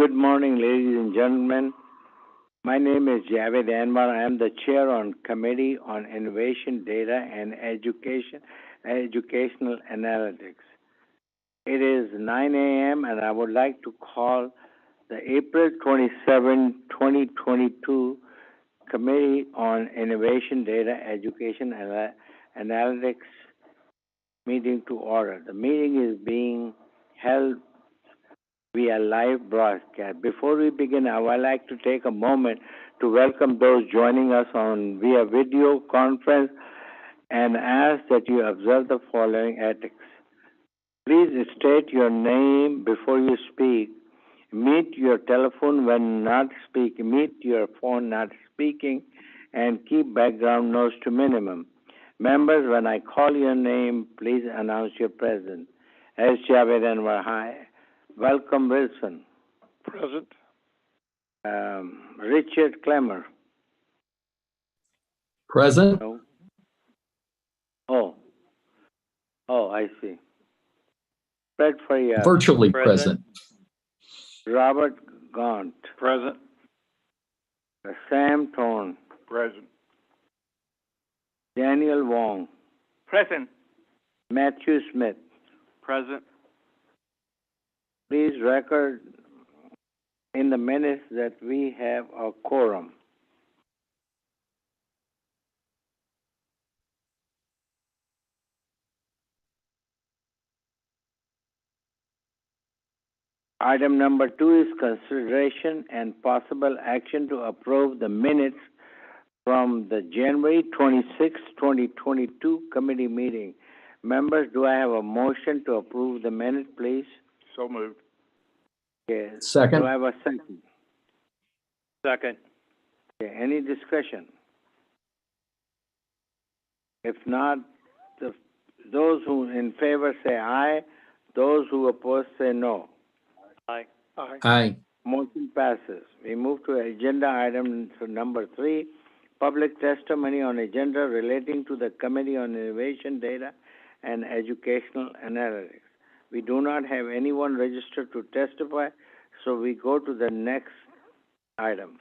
Good morning, ladies and gentlemen. My name is Javed Anwar. I am the chair on Committee on Innovation, Data, and Educational Analytics. It is 9 a.m. and I would like to call the April 27, 2022 Committee on Innovation, Data, Education, and Analytics meeting to order. The meeting is being held via live broadcast. Before we begin, I would like to take a moment to welcome those joining us on via video conference and ask that you observe the following ethics. Please state your name before you speak. Mute your telephone when not speaking. Mute your phone not speaking, and keep background noise to minimum. Members, when I call your name, please announce your presence. As Javed Anwar, hi. Welcome, Wilson. Present. Richard Clemmer. Present. No. Oh, I see. Fred Faria. Virtually present. Robert Gaunt. Present. Sam Thorne. Present. Daniel Wong. Present. Matthew Smith. Present. Please record in the minutes that we have a quorum. Item number 2 is consideration and possible action to approve the minutes from the January 26, 2022 committee meeting. Members, do I have a motion to approve the minute, please? So moved. Okay. Second. Do I have a second? Second. Okay. Any discussion? If not, those who in favor say aye. Those who oppose say no. Aye. Aye. Aye. Motion passes. We move to agenda item number 3, public testimony on agenda relating to the Committee on Innovation, Data, and Educational Analytics. We do not have anyone registered to testify, so we go to the next item.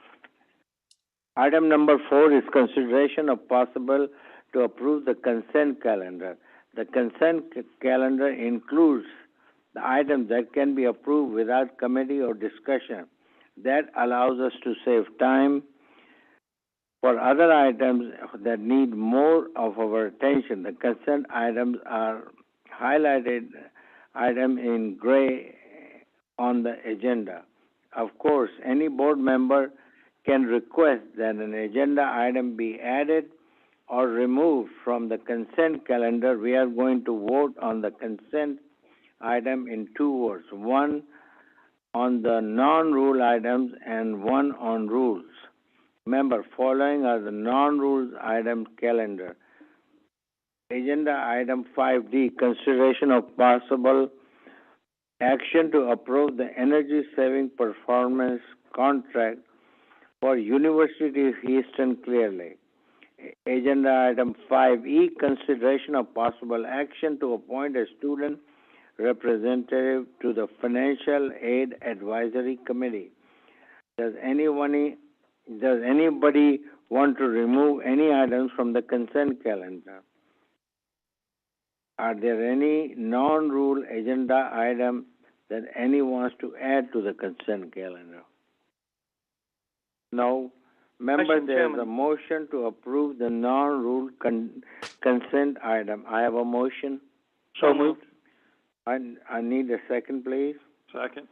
Item number 4 is consideration of possible to approve the consent calendar. The consent calendar includes the items that can be approved without committee or discussion. That allows us to save time. For other items that need more of our attention, the consent items are highlighted item in gray on the agenda. Of course, any board member can request that an agenda item be added or removed from the consent calendar. We are going to vote on the consent item in 2 votes, one on the non-rule items and one on rules. Remember, following are the non-rules item calendar. Agenda item 5D, consideration of possible action to approve the energy saving performance contract for University of Houston Clear Lake. Agenda item 5E, consideration of possible action to appoint a student representative to the Financial Aid Advisory Committee. Does anybody want to remove any items from the consent calendar? Are there any non-rule agenda items that anyone wants to add to the consent calendar? No. Members, there is a motion to approve the non-rule consent item. I have a motion. So moved. I need a second, please. Second.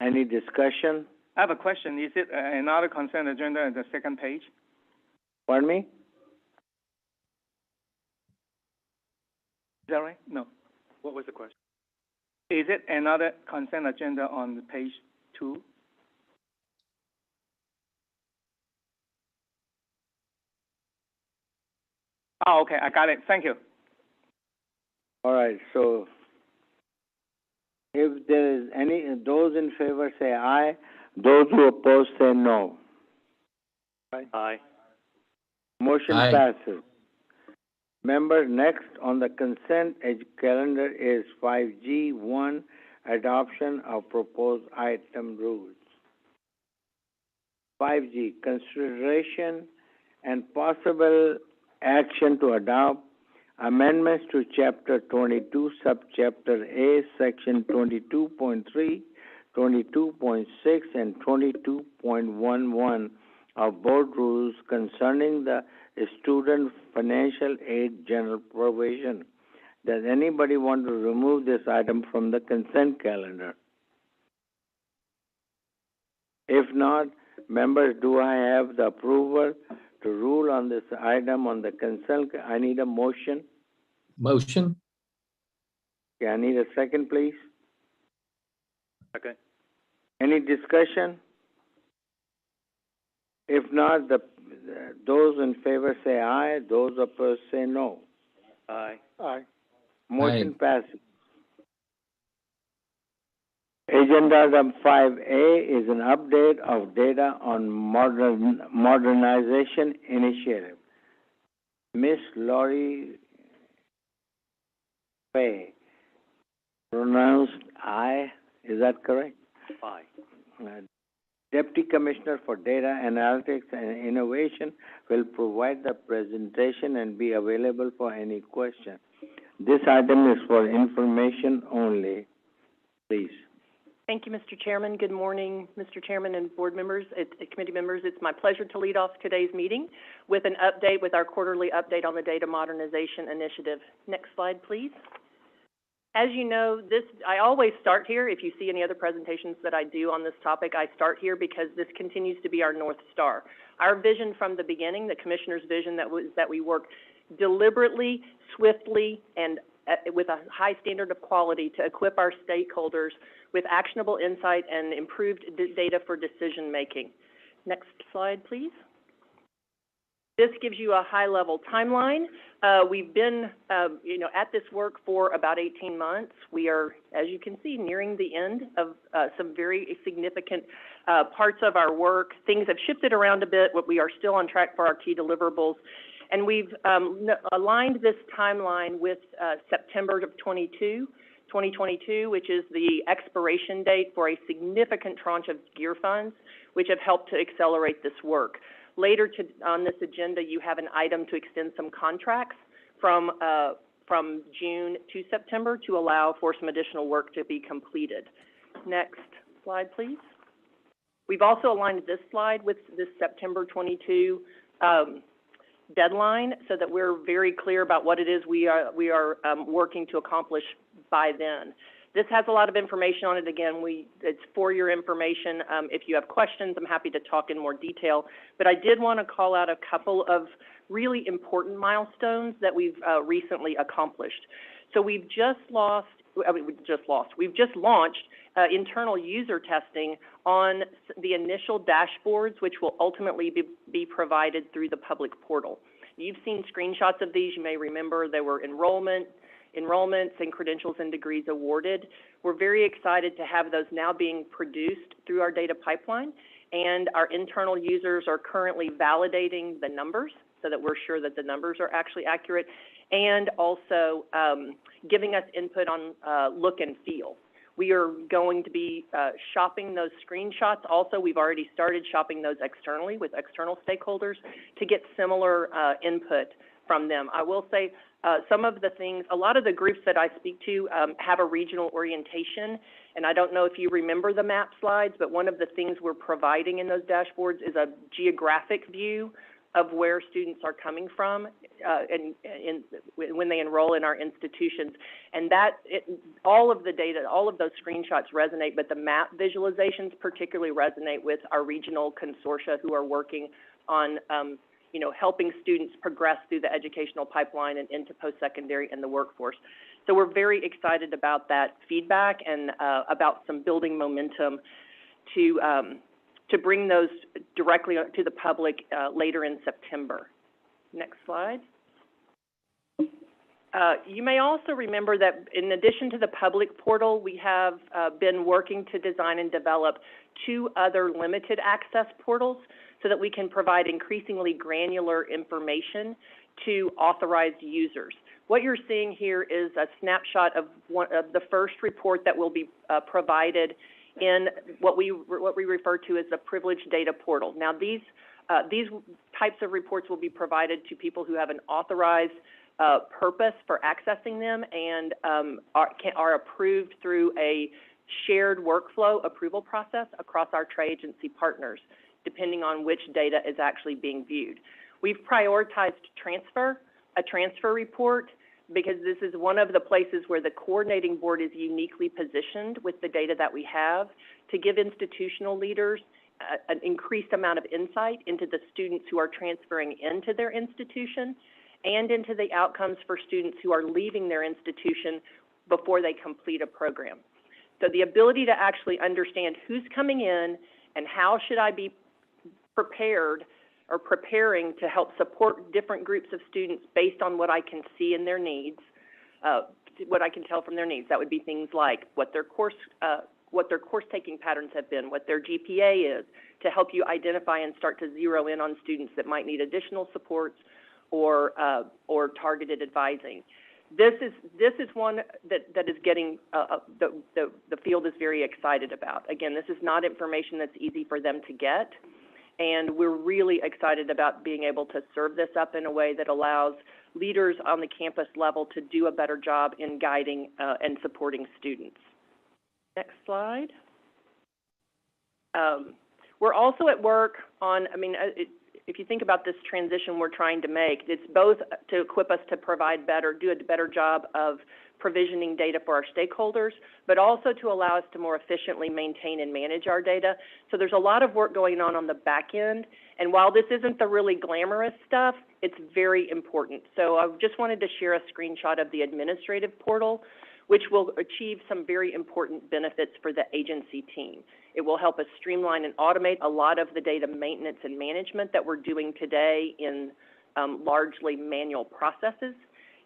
Any discussion? I have a question. Is it another consent agenda at the second page? Pardon me? Is that right? No. What was the question? Is it another consent agenda on page 2? Oh, okay. I got it. Thank you. All right. So if there is any, those in favor say aye. Those who oppose say no. Aye. Motion Aye. passes. Members, next on the consent calendar is 5G1, adoption of proposed item rules. 5G, consideration and possible action to adopt amendments to Chapter 22, Subchapter A, Section 22.3, 22.6, and 22.11 of Board Rules concerning the Student Financial Aid General Provision. Does anybody want to remove this item from the consent calendar? If not, members, do I have the approval to rule on this item on the consent? I need a motion. Motion. Okay, I need a second, please. Second. Any discussion? If not, those in favor say aye, those opposed say no. Aye. Aye. Motion passes. Agenda item 5A is an update of data on modernization initiative. Miss Lori Fay, pronounced I, is that correct? Aye. Deputy Commissioner for Data Analytics and Innovation will provide the presentation and be available for any question. This item is for information only. Please. Thank you, Mr. Chairman. Good morning, Mr. Chairman and board members, committee members. It's my pleasure to lead off today's meeting with an update, with our quarterly update on the Data Modernization Initiative. Next slide, please. As you know, I always start here. If you see any other presentations that I do on this topic, I start here because this continues to be our North Star. Our vision from the beginning, the Commissioner's vision, that we work deliberately, swiftly, and with a high standard of quality to equip our stakeholders with actionable insight and improved data for decision making. Next slide, please. This gives you a high-level timeline. We've been, at this work for about 18 months. We are, as you can see, nearing the end of some very significant parts of our work. Things have shifted around a bit, but we are still on track for our key deliverables. And we've aligned this timeline with September of 2022, which is the expiration date for a significant tranche of GEAR funds, which have helped to accelerate this work. Later on this agenda, you have an item to extend some contracts from June to September to allow for some additional work to be completed. Next slide, please. We've also aligned this slide with this September 22 deadline so that we're very clear about what it is we are working to accomplish by then. This has a lot of information on it. Again, it's for your information. If you have questions, I'm happy to talk in more detail. But I did want to call out a couple of really important milestones that we've recently accomplished. So we've just launched internal user testing on the initial dashboards, which will ultimately be provided through the public portal. You've seen screenshots of these. You may remember there were enrollments and credentials and degrees awarded. We're very excited to have those now being produced through our data pipeline, and our internal users are currently validating the numbers so that we're sure that the numbers are actually accurate, and also giving us input on look and feel. We are going to be shopping those screenshots. Also, we've already started shopping those externally with external stakeholders to get similar input from them. I will say some of the things, a lot of the groups that I speak to have a regional orientation, and I don't know if you remember the map slides, but one of the things we're providing in those dashboards is a geographic view of where students are coming from when they enroll in our institutions. And all of the data, all of those screenshots resonate, but the map visualizations particularly resonate with our regional consortia who are working on helping students progress through the educational pipeline and into post-secondary and the workforce. So we're very excited about that feedback and about some building momentum to bring those directly to the public later in September. Next slide. You may also remember that in addition to the public portal, we have been working to design and develop 2 other limited access portals so that we can provide increasingly granular information to authorized users. What you're seeing here is a snapshot of one of the first report that will be provided in what we refer to as the privileged data portal. Now, these types of reports will be provided to people who have an authorized purpose for accessing them and are approved through a shared workflow approval process across our tri-agency partners, depending on which data is actually being viewed. We've prioritized a transfer report, because this is one of the places where the coordinating board is uniquely positioned with the data that we have to give institutional leaders an increased amount of insight into the students who are transferring into their institution and into the outcomes for students who are leaving their institution before they complete a program. So the ability to actually understand who's coming in and how should I be prepared or preparing to help support different groups of students based on what I can see in their needs, what I can tell from their needs. That would be things like what their course taking patterns have been, what their GPA is, to help you identify and start to zero in on students that might need additional supports or targeted advising. This is one that is getting the field is very excited about. Again, this is not information that's easy for them to get, and we're really excited about being able to serve this up in a way that allows leaders on the campus level to do a better job in guiding and supporting students. Next slide. We're also at work on, if you think about this transition we're trying to make, it's both to equip us to provide do a better job of provisioning data for our stakeholders, but also to allow us to more efficiently maintain and manage our data. So there's a lot of work going on the back end, and while this isn't the really glamorous stuff, it's very important. So I just wanted to share a screenshot of the administrative portal, which will achieve some very important benefits for the agency team. It will help us streamline and automate a lot of the data maintenance and management that we're doing today in largely manual processes.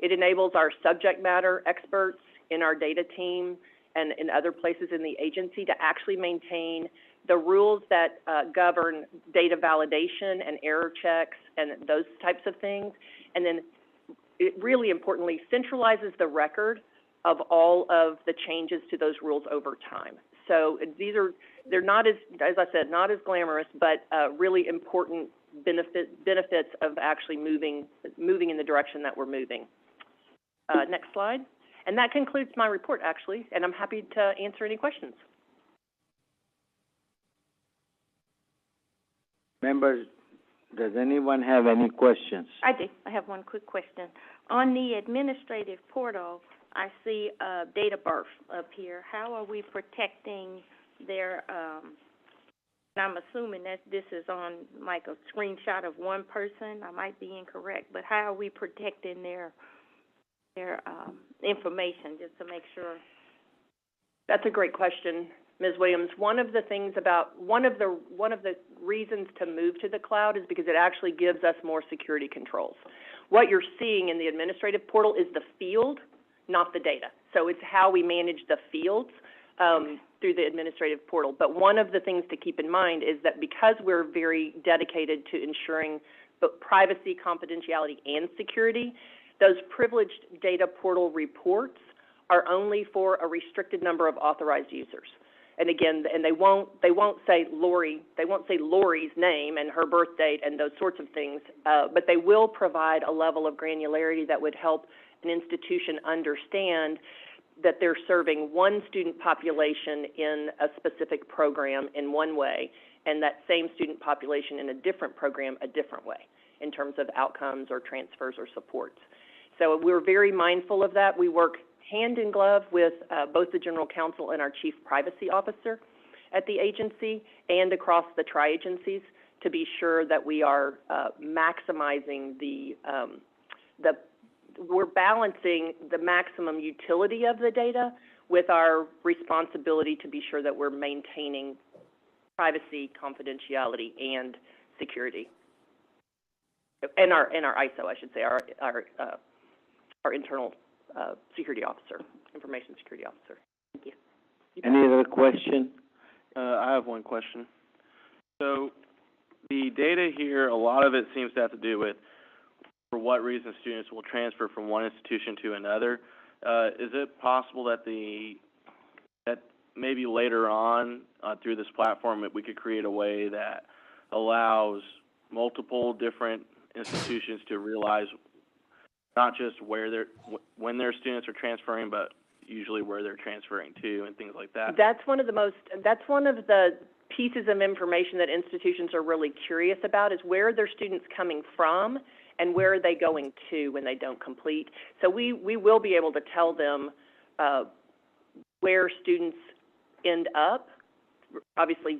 It enables our subject matter experts in our data team and in other places in the agency to actually maintain the rules that govern data validation and error checks and those types of things. And then it really importantly centralizes the record of all of the changes to those rules over time. So they're not as I said, not as glamorous, but really important benefits of actually moving in the direction that we're moving. Next slide. And that concludes my report, actually, and I'm happy to answer any questions. Members, does anyone have any questions? I do. I have one quick question. On the administrative portal, I see date of birth up here. How are we protecting their, I'm assuming that this is on like a screenshot of one person. I might be incorrect, but how are we protecting their information, just to make sure? That's a great question, Ms. Williams. One of the reasons to move to the cloud is because it actually gives us more security controls. What you're seeing in the administrative portal is the field, not the data. So it's how we manage the fields through the administrative portal. But one of the things to keep in mind is that because we're very dedicated to ensuring both privacy, confidentiality, and security, those privileged data portal reports are only for a restricted number of authorized users. And again, and they won't say Lori's name and her birth date and those sorts of things, but they will provide a level of granularity that would help an institution understand that they're serving one student population in a specific program in one way, and that same student population in a different program a different way in terms of outcomes or transfers or supports. So we're very mindful of that. We work hand in glove with both the General Counsel and our Chief Privacy Officer at the agency and across the tri-agencies to be sure that we are maximizing we're balancing the maximum utility of the data with our responsibility to be sure that we're maintaining privacy, confidentiality, and security. And our ISO, I should say, our internal security officer, information security officer. Thank you. Any other question? I have one question. So the data here, a lot of it seems to have to do with for what reason students will transfer from one institution to another. Is it possible that that maybe later on through this platform that we could create a way that allows multiple different institutions to realize not just when their students are transferring, but usually where they're transferring to and things like that? That's one of the pieces of information that institutions are really curious about, is where are their students coming from and where are they going to when they don't complete. So we will be able to tell them where students end up, obviously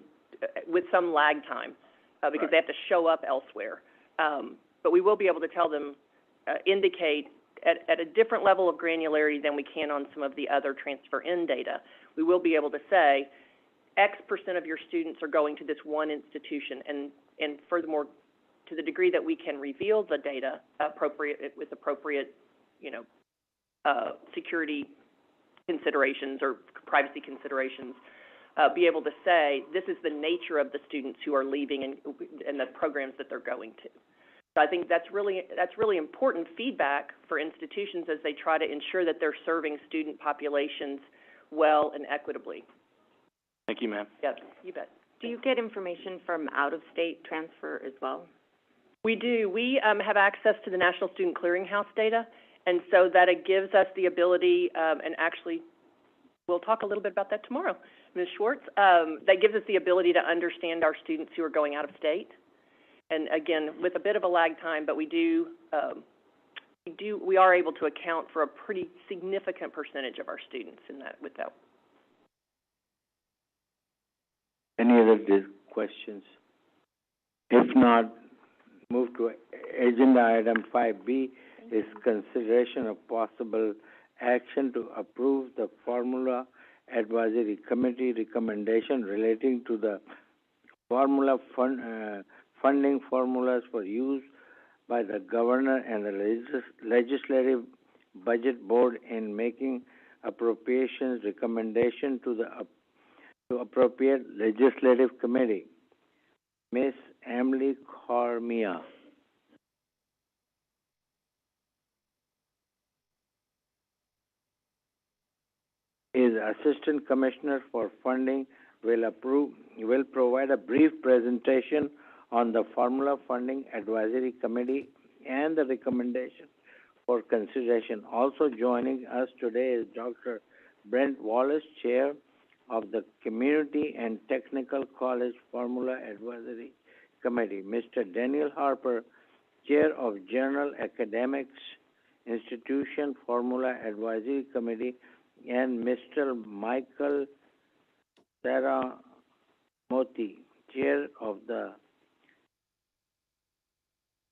with some lag time, because Right. they have to show up elsewhere. But we will be able to tell them, indicate at a different level of granularity than we can on some of the other transfer-in data. We will be able to say, X% of your students are going to this one institution, and furthermore, to the degree that we can reveal the data with appropriate, security considerations or privacy considerations, be able to say, this is the nature of the students who are leaving and the programs that they're going to. So I think that's really important feedback for institutions as they try to ensure that they're serving student populations well and equitably. Thank you, ma'am. Yes, you bet. Do you get information from out-of-state transfer as well? We do. We have access to the National Student Clearinghouse data, and so that it gives us the ability, and actually, we'll talk a little bit about that tomorrow, Ms. Schwartz. That gives us the ability to understand our students who are going out of state. And again, with a bit of a lag time, but we are able to account for a pretty significant percentage of our students in that, with that. Any other questions? If not, move to agenda item 5B is consideration of possible action to approve the Formula Advisory Committee recommendation relating to the funding formulas for use by the governor and the legislative budget board in making appropriations recommendation to appropriate legislative committee. Ms. Emily Cormier. Is Assistant Commissioner for Funding, will provide a brief presentation on the Formula Funding Advisory Committee and the recommendation for consideration. Also joining us today is Dr. Brent Wallace, Chair of the Community and Technical College Formula Advisory Committee, Mr. Daniel Harper, Chair of General Academics Institution Formula Advisory Committee, and Mr. Michael Saramoti, Chair of the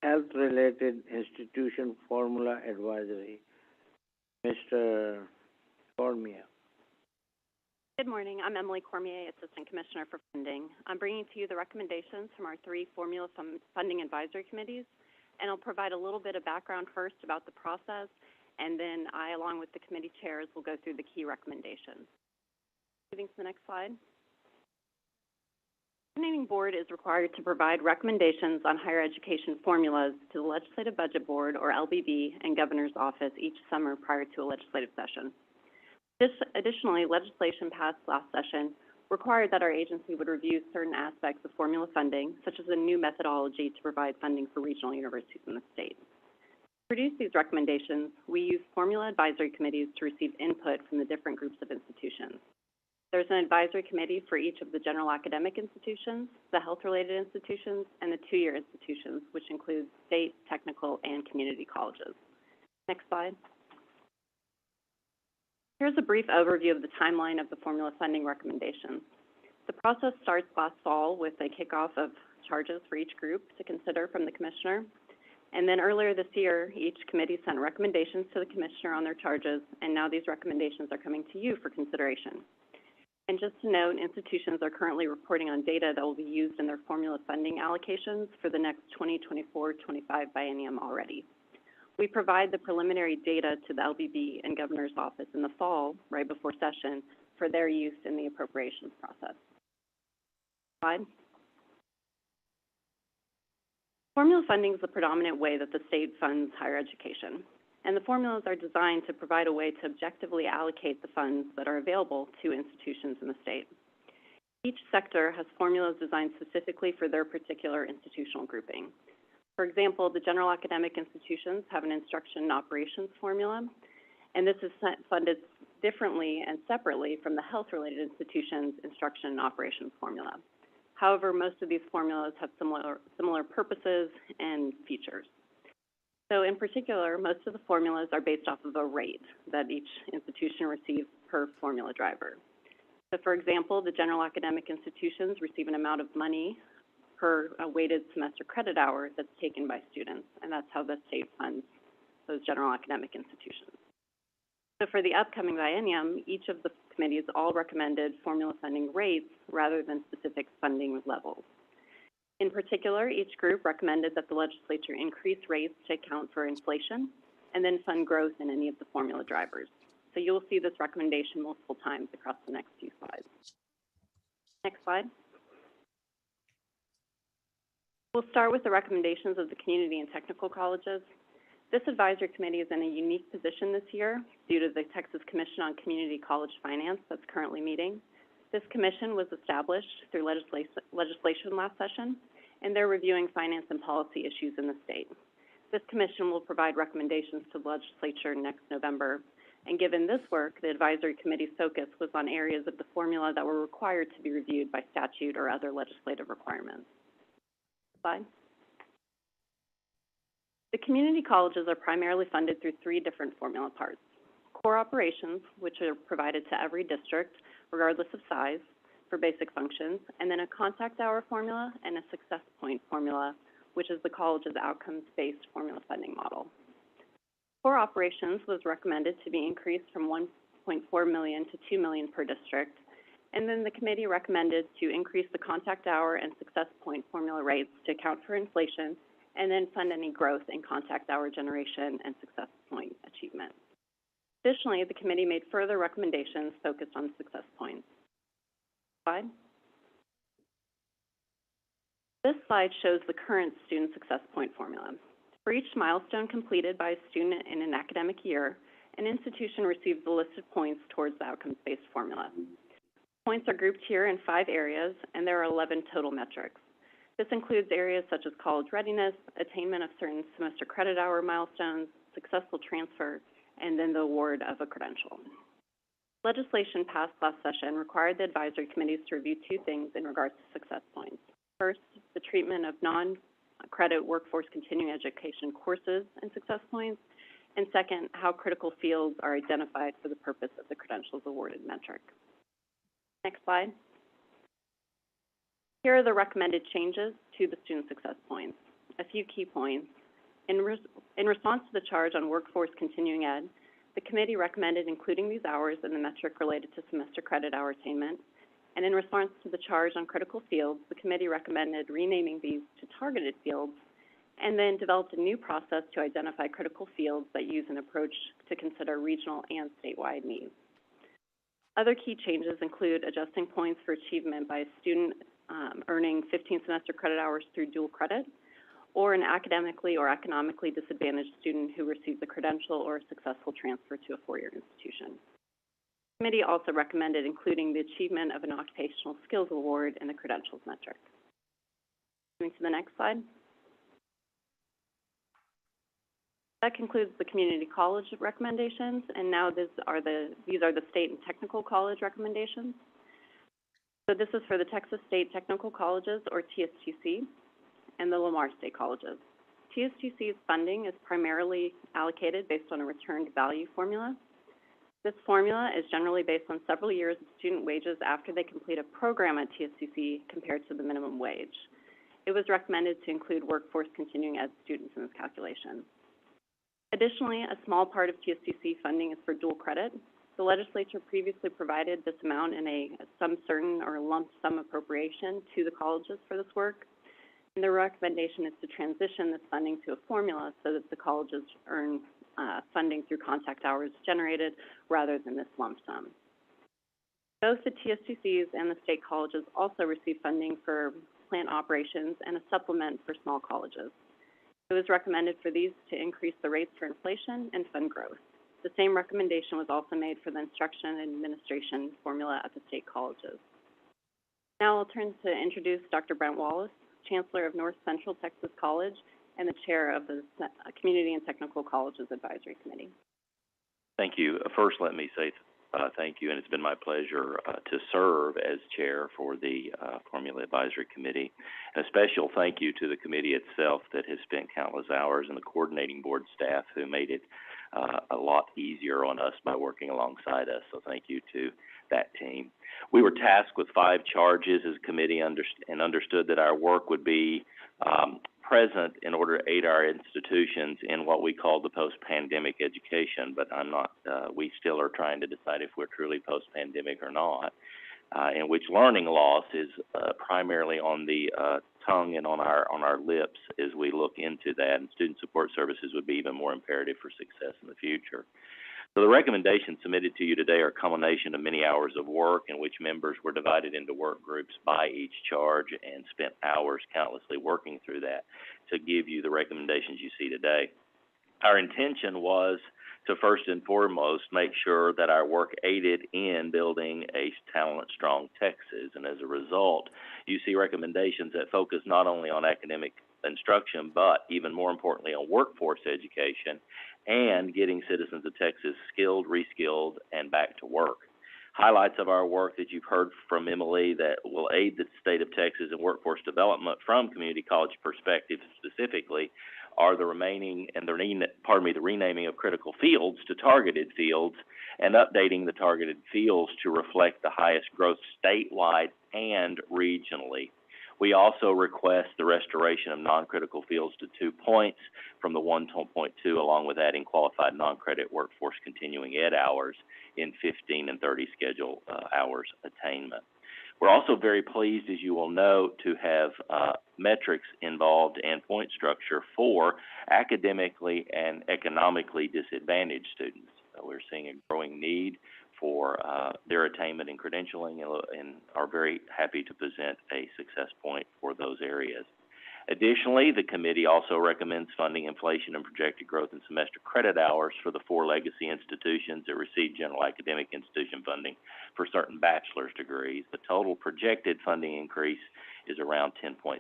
Health-Related Institution Formula Advisory. Mr. Cormier. Good morning. I'm Emily Cormier, Assistant Commissioner for Funding. I'm bringing to you the recommendations from our 3 Formula Funding Advisory Committees, and I'll provide a little bit of background first about the process, and then I, along with the committee chairs, will go through the key recommendations. Moving to the next slide. The Coordinating Board is required to provide recommendations on higher education formulas to the Legislative Budget Board, or LBB, and Governor's Office each summer prior to a legislative session. Additionally, legislation passed last session required that our agency would review certain aspects of formula funding, such as a new methodology to provide funding for regional universities in the state. To produce these recommendations, we use formula advisory committees to receive input from the different groups of institutions. There's an advisory committee for each of the general academic institutions, the health-related institutions, and the 2-year institutions, which includes state, technical, and community colleges. Next slide. Here's a brief overview of the timeline of the formula funding recommendations. The process starts last fall with a kickoff of charges for each group to consider from the commissioner. And then earlier this year, each committee sent recommendations to the commissioner on their charges, and now these recommendations are coming to you for consideration. And just to note, institutions are currently reporting on data that will be used in their formula funding allocations for the next 2024-25 biennium already. We provide the preliminary data to the LBB and Governor's Office in the fall, right before session, for their use in the appropriations process. Slide. Formula funding is the predominant way that the state funds higher education, and the formulas are designed to provide a way to objectively allocate the funds that are available to institutions in the state. Each sector has formulas designed specifically for their particular institutional grouping. For example, the general academic institutions have an instruction and operations formula, and this is funded differently and separately from the health-related institutions' instruction and operations formula. However, most of these formulas have similar purposes and features. So in particular, most of the formulas are based off of a rate that each institution receives per formula driver. So for example, the general academic institutions receive an amount of money per a weighted semester credit hour that's taken by students, and that's how the state funds those general academic institutions. So for the upcoming biennium, each of the committees all recommended formula funding rates rather than specific funding levels. In particular, each group recommended that the legislature increase rates to account for inflation and then fund growth in any of the formula drivers. So you'll see this recommendation multiple times across the next few slides. Next slide. We'll start with the recommendations of the community and technical colleges. This advisory committee is in a unique position this year due to the Texas Commission on Community College Finance that's currently meeting. This commission was established through legislation last session, and they're reviewing finance and policy issues in the state. This commission will provide recommendations to the legislature next November, and given this work, the advisory committee's focus was on areas of the formula that were required to be reviewed by statute or other legislative requirements. Slide. The community colleges are primarily funded through three different formula parts. Core operations, which are provided to every district, regardless of size, for basic functions, and then a contact hour formula and a success point formula, which is the college's outcomes-based formula funding model. Core operations was recommended to be increased from $1.4 million to $2 million per district, and then the committee recommended to increase the contact hour and success point formula rates to account for inflation and then fund any growth in contact hour generation and success point achievement. Additionally, the committee made further recommendations focused on success points. Slide. This slide shows the current student success point formula. For each milestone completed by a student in an academic year, an institution receives the listed points towards the outcomes-based formula. Points are grouped here in 5 areas, and there are 11 total metrics. This includes areas such as college readiness, attainment of certain semester credit hour milestones, successful transfer, and then the award of a credential. Legislation passed last session required the advisory committees to review 2 things in regards to success points. First, the treatment of non-credit workforce continuing education courses and success points, and second, how critical fields are identified for the purpose of the credentials awarded metric. Next slide. Here are the recommended changes to the student success points. A few key points. In response to the charge on workforce continuing ed, the committee recommended including these hours in the metric related to semester credit hour attainment. And in response to the charge on critical fields, the committee recommended renaming these to targeted fields and then developed a new process to identify critical fields that use an approach to consider regional and statewide needs. Other key changes include adjusting points for achievement by a student earning 15 semester credit hours through dual credit, or an academically or economically disadvantaged student who receives a credential or a successful transfer to a 4-year institution. The committee also recommended including the achievement of an occupational skills award in the credentials metric. Moving to the next slide. That concludes the community college recommendations, and now these are the state and technical college recommendations. So this is for the Texas State Technical Colleges, or TSTC, and the Lamar State Colleges. TSTC's funding is primarily allocated based on a returned value formula. This formula is generally based on several years of student wages after they complete a program at TSTC compared to the minimum wage. It was recommended to include workforce continuing ed students in this calculation. Additionally, a small part of TSTC funding is for dual credit. The legislature previously provided this amount in a sum certain or lump sum appropriation to the colleges for this work. And the recommendation is to transition this funding to a formula so that the colleges earn funding through contact hours generated rather than this lump sum. Both the TSTCs and the state colleges also receive funding for plant operations and a supplement for small colleges. It was recommended for these to increase the rates for inflation and fund growth. The same recommendation was also made for the instruction and administration formula at the state colleges. Now I'll turn to introduce Dr. Brent Wallace, Chancellor of North Central Texas College and the Chair of the Community and Technical Colleges Advisory Committee. Thank you. First, let me say thank you, and it's been my pleasure to serve as chair for the Formula Advisory Committee. And a special thank you to the committee itself that has spent countless hours, and the coordinating board staff who made it a lot easier on us by working alongside us. So thank you to that team. We were tasked with 5 charges as a committee and understood that our work would be present in order to aid our institutions in what we call the post-pandemic education, but we still are trying to decide if we're truly post-pandemic or not, in which learning loss is primarily on the tongue and on our lips as we look into that, and student support services would be even more imperative for success in the future. So the recommendations submitted to you today are a culmination of many hours of work in which members were divided into work groups by each charge and spent hours countlessly working through that to give you the recommendations you see today. Our intention was to first and foremost make sure that our work aided in building a talent-strong Texas, and as a result, you see recommendations that focus not only on academic instruction, but even more importantly on workforce education and getting citizens of Texas skilled, reskilled, and back to work. Highlights of our work that you've heard from Emily that will aid the state of Texas in workforce development from community college perspective specifically are the renaming of critical fields to targeted fields and updating the targeted fields to reflect the highest growth statewide and regionally. We also request the restoration of non-critical fields to 2 points from the 1.2, along with adding qualified non-credit workforce continuing ed hours in 15 and 30 schedule hours attainment. We're also very pleased, as you will note, to have metrics involved and point structure for academically and economically disadvantaged students. We're seeing a growing need for their attainment and credentialing and are very happy to present a success point for those areas. Additionally, the committee also recommends funding inflation and projected growth in semester credit hours for the 4 legacy institutions that receive general academic institution funding for certain bachelor's degrees. The total projected funding increase is around 10.7%.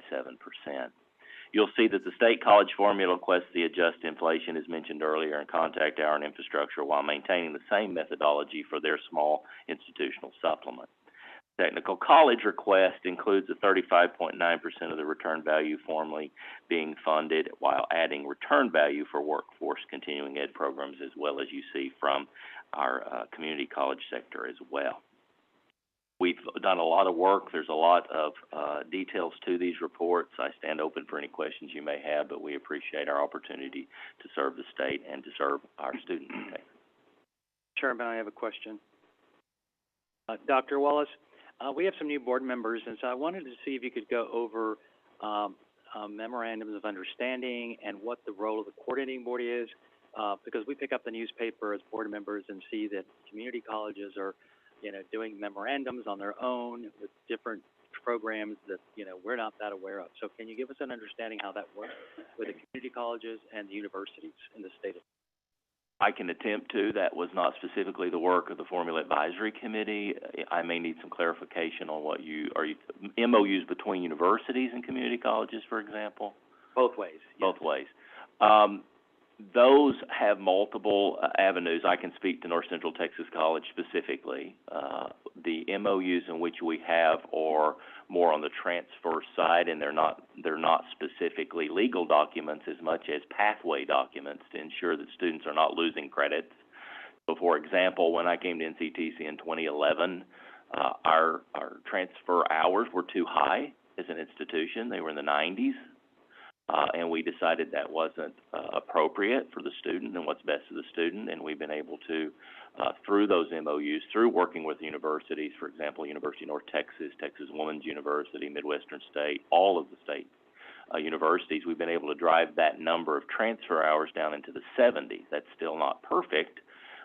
You'll see that the state college formula requests the adjust inflation as mentioned earlier in contact hour and infrastructure while maintaining the same methodology for their small institutional supplement. Technical college request includes a 35.9% of the return value formally being funded while adding return value for workforce continuing ed programs as well as you see from our community college sector as well. We've done a lot of work. There's a lot of details to these reports. I stand open for any questions you may have, but we appreciate our opportunity to serve the state and to serve our students today. Chairman, I have a question. Dr. Wallace, we have some new board members, and so I wanted to see if you could go over memorandums of understanding and what the role of the coordinating board is, because we pick up the newspaper as board members and see that community colleges are doing memorandums on their own with different programs that, we're not that aware of. So can you give us an understanding how that works with the community colleges and the universities in the state of I can attempt to. That was not specifically the work of the Formula Advisory Committee. I may need some clarification on what MOUs between universities and community colleges, for example? Both ways. Yes. Both ways. Those have multiple avenues. I can speak to North Central Texas College specifically. The MOUs in which we have are more on the transfer side, and they're not specifically legal documents as much as pathway documents to ensure that students are not losing credits. So, for example, when I came to NCTC in 2011, our transfer hours were too high as an institution. They were in the 90s. And we decided that wasn't appropriate for the student and what's best for the student, and we've been able to, through those MOUs, through working with universities, for example, University of North Texas, Texas Women's University, Midwestern State, all of the state universities, we've been able to drive that number of transfer hours down into the 70s. That's still not perfect,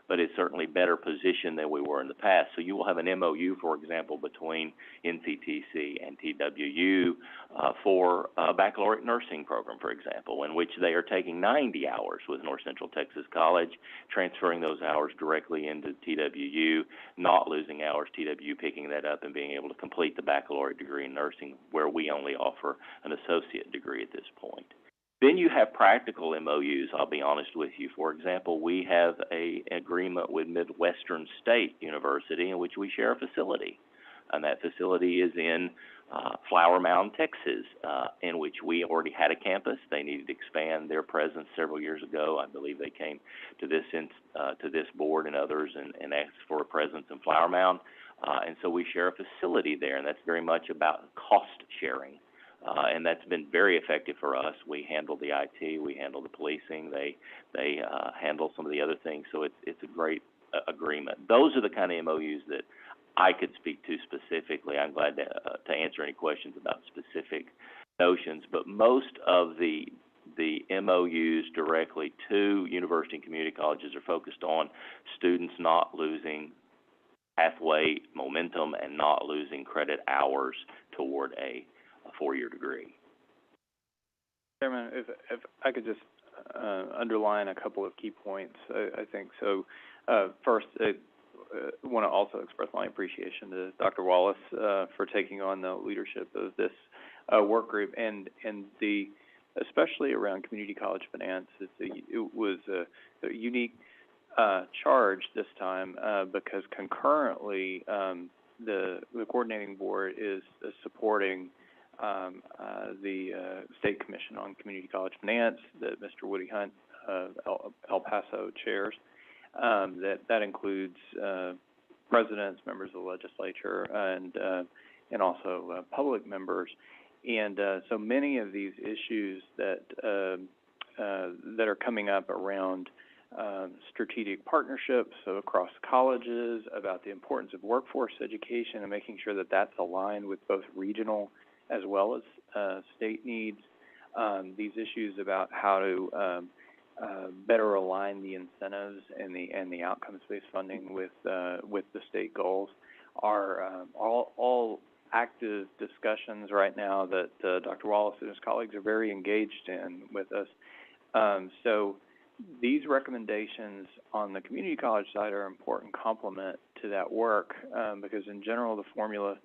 but it's certainly better positioned than we were in the past. So you will have an MOU, for example, between NCTC and TWU for a baccalaureate nursing program, for example, in which they are taking 90 hours with North Central Texas College, transferring those hours directly into TWU, not losing hours, TWU picking that up and being able to complete the baccalaureate degree in nursing, where we only offer an associate degree at this point. Then you have practical MOUs, I'll be honest with you. For example, we have an agreement with Midwestern State University in which we share a facility. And that facility is in Flower Mound, Texas, in which we already had a campus. They needed to expand their presence several years ago. I believe they came to this board and others and asked for a presence in Flower Mound. And so we share a facility there, and that's very much about cost sharing. And that's been very effective for us. We handle the IT, we handle the policing, they handle some of the other things, so it's a great agreement. Those are the kind of MOUs that I could speak to specifically. I'm glad to answer any questions about specific notions, but most of the MOUs directly to university and community colleges are focused on students not losing pathway momentum and not losing credit hours toward a four-year degree. Chairman, if I could just underline a couple of key points, I think. So first, I want to also express my appreciation to Dr. Wallace for taking on the leadership of this work group, and especially around community college finance. It was a unique charge this time because concurrently the coordinating board is supporting the State Commission on Community College Finance that Mr. Woody Hunt of El Paso chairs. That includes presidents, members of the legislature, and also public members. And so many of these issues that are coming up around strategic partnerships, so across colleges, about the importance of workforce education and making sure that that's aligned with both regional as well as state needs. These issues about how to better align the incentives and the outcomes-based funding with the state goals are all active discussions right now that Dr. Wallace and his colleagues are very engaged in with us. So these recommendations on the community college side are an important complement to that work because in general the formula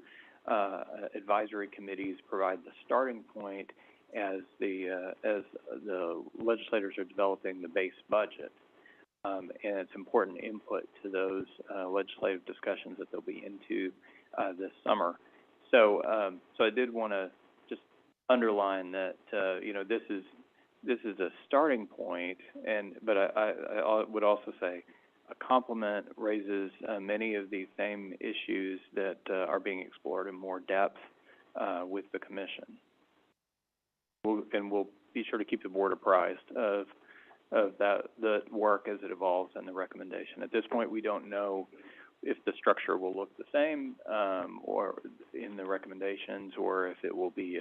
advisory committees provide the starting point as the legislators are developing the base budget, and it's important input to those legislative discussions that they'll be into this summer. So I did want to just underline that this is a starting point, but I would also say a complement raises many of these same issues that are being explored in more depth with the Commission. We'll be sure to keep the board apprised of the work as it evolves and the recommendation. At this point, we don't know if the structure will look the same or in the recommendations, or if it will be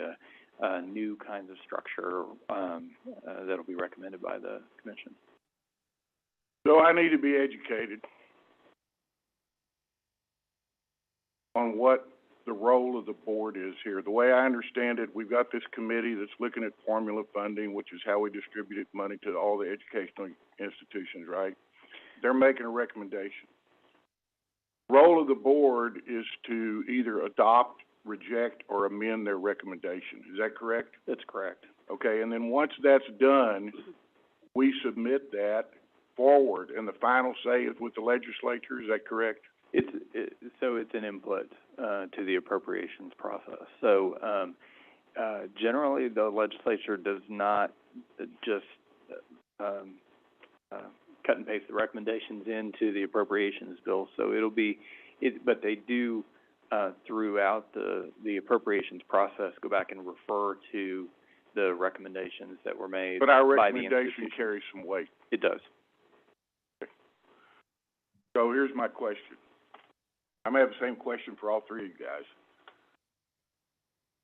a new kinds of structure that will be recommended by the Commission. So I need to be educated on what the role of the board is here. The way I understand it, we've got this committee that's looking at formula funding, which is how we distribute money to all the educational institutions, right? They're making a recommendation. The role of the board is to either adopt, reject, or amend their recommendation. Is that correct? That's correct. Okay, and then once that's done, we submit that forward, and the final say is with the legislature. Is that correct? So it's an input to the appropriations process. So generally, the legislature does not just cut and paste the recommendations into the appropriations bill. So but they do throughout the appropriations process go back and refer to the recommendations that were made. But our recommendation carries some weight. It does. So here's my question. I'm going to have the same question for all three of you guys.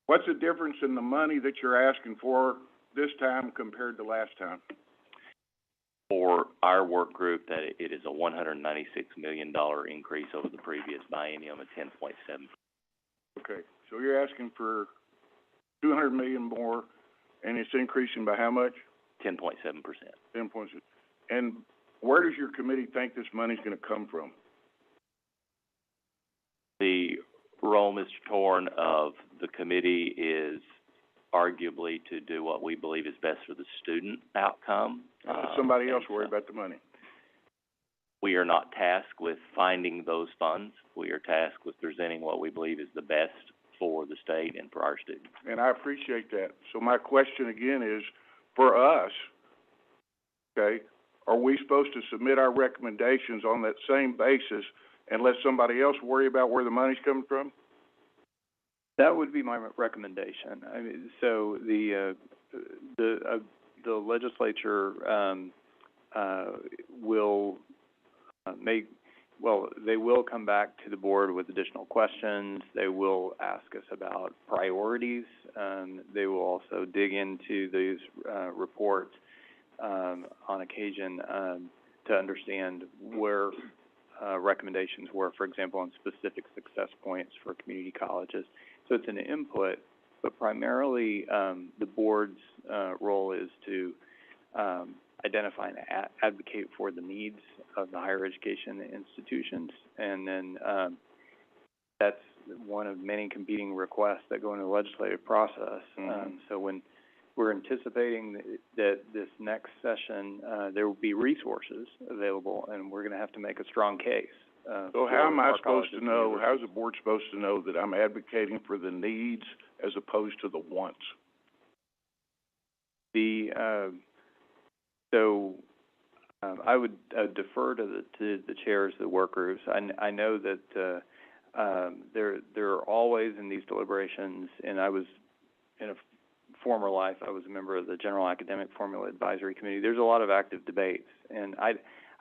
What's the difference in the money that you're asking for this time compared to last time? for our work group that it is a $196 million increase over the previous biennium of 10.7%. Okay, so you're asking for 200 million more, and it's increasing by how much? 10.7%. 10.6. And where does your committee think this money's gonna come from? The role, Mr. Torn, of the committee is arguably to do what we believe is best for the student outcome. Somebody else worry about the money. We are not tasked with finding those funds. We are tasked with presenting what we believe is the best for the state and for our students. And I appreciate that. So my question again is, for us, okay, are we supposed to submit our recommendations on that same basis and let somebody else worry about where the money's coming from? That would be my recommendation. I mean, so the legislature will they will come back to the board with additional questions. They will ask us about priorities. They will also dig into these reports on occasion to understand where recommendations were, for example, on specific success points for community colleges. So it's an input, but primarily the board's role is to identify and advocate for the needs of the higher education institutions, and then that's one of many competing requests that go into the legislative process. So when we're anticipating that this next session there will be resources available, and we're going to have to make a strong case. So how am I supposed to know, how's the board supposed to know that I'm advocating for the needs as opposed to the wants? I would defer to the chairs of the work groups. I know that there are always in these deliberations, and I was in a former life, I was a member of the General Academic Formula Advisory Committee. There's a lot of active debates, and I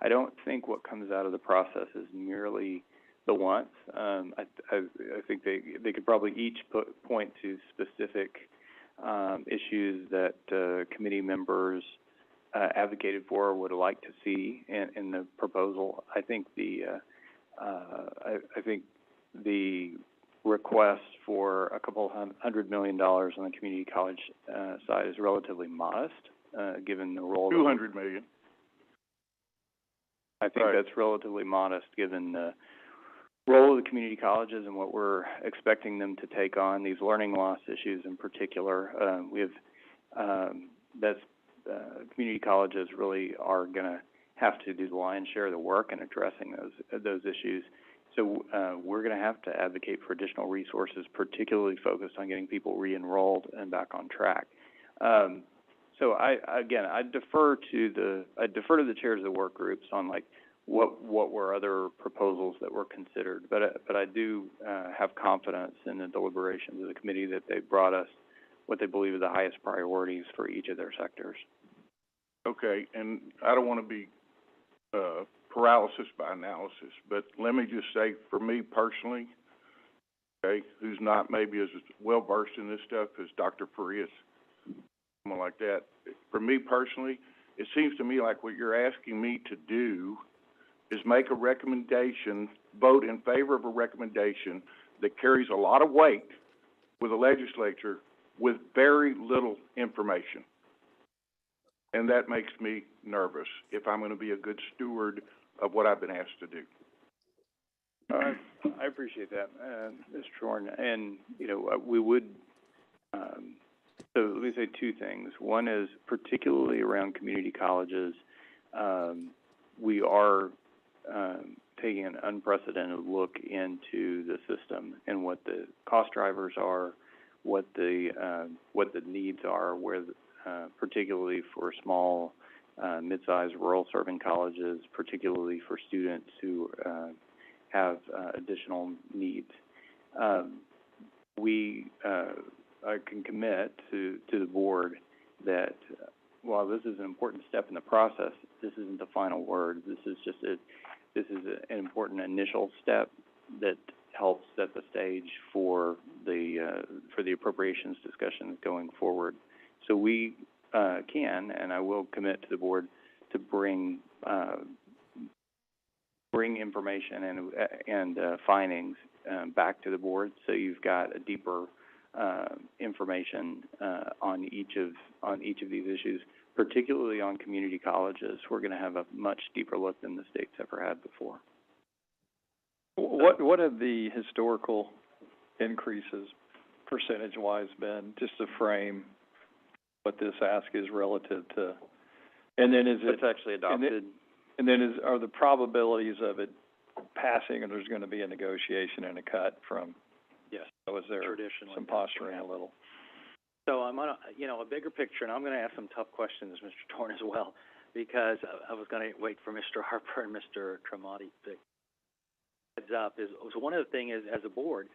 don't think what comes out of the process is merely the wants. I think they could probably each point to specific issues that committee members advocated for or would like to see in the proposal. I think the request for a couple $100 million on the community college side is relatively modest, given the role. $200 million. I think that's relatively modest, given the role of the community colleges and what we're expecting them to take on, these learning loss issues in particular. Community colleges really are going to have to do the lion's share of the work in addressing those issues. So we're going to have to advocate for additional resources, particularly focused on getting people re-enrolled and back on track. So I defer to the chairs of the work groups on like what were other proposals that were considered. But I do have confidence in the deliberations of the committee that they brought us what they believe are the highest priorities for each of their sectors. Okay, and I don't want to be paralysis by analysis, but let me just say, for me personally, okay, who's not maybe as well versed in this stuff as Dr. Farias, someone like that, for me personally, it seems to me like what you're asking me to do is make a recommendation, vote in favor of a recommendation that carries a lot of weight with the legislature with very little information. And that makes me nervous if I'm going to be a good steward of what I've been asked to do. I appreciate that, Mr. Shorn. And, we would, so let me say two things. One is, particularly around community colleges, we are taking an unprecedented look into the system and what the cost drivers are, what the needs are, where particularly for small, mid-sized rural-serving colleges, particularly for students who have additional needs. I can commit to the board that while this is an important step in the process, this isn't the final word. This is an important initial step that helps set the stage for the appropriations discussions going forward. So we can, and I will commit to the board to bring information and findings back to the board, so you've got a deeper information on each of these issues, particularly on community colleges. We're going to have a much deeper look than the state's ever had before. What have the historical increases percentage-wise been, just to frame what this ask is relative to? And then is it... It's actually adopted. And then are the probabilities of it passing, and there's going to be a negotiation and a cut from... Yes. So is there some posturing a little? So I'm on a bigger picture, and I'm going to ask some tough questions, Mr. Torn, as well, because I was going to wait for Mr. Harper and Mr. Tremonti to heads up. So one of the things is, as a board,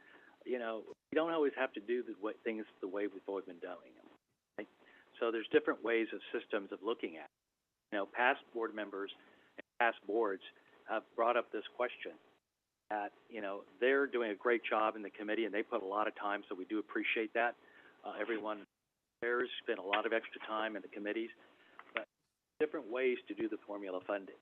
we don't always have to do things the way we've always been doing them. Right? So there's different ways of systems of looking at it. Past board members and past boards have brought up this question that, they're doing a great job in the committee, and they put a lot of time, so we do appreciate that. Everyone there's spent a lot of extra time in the committees, but different ways to do the formula funding.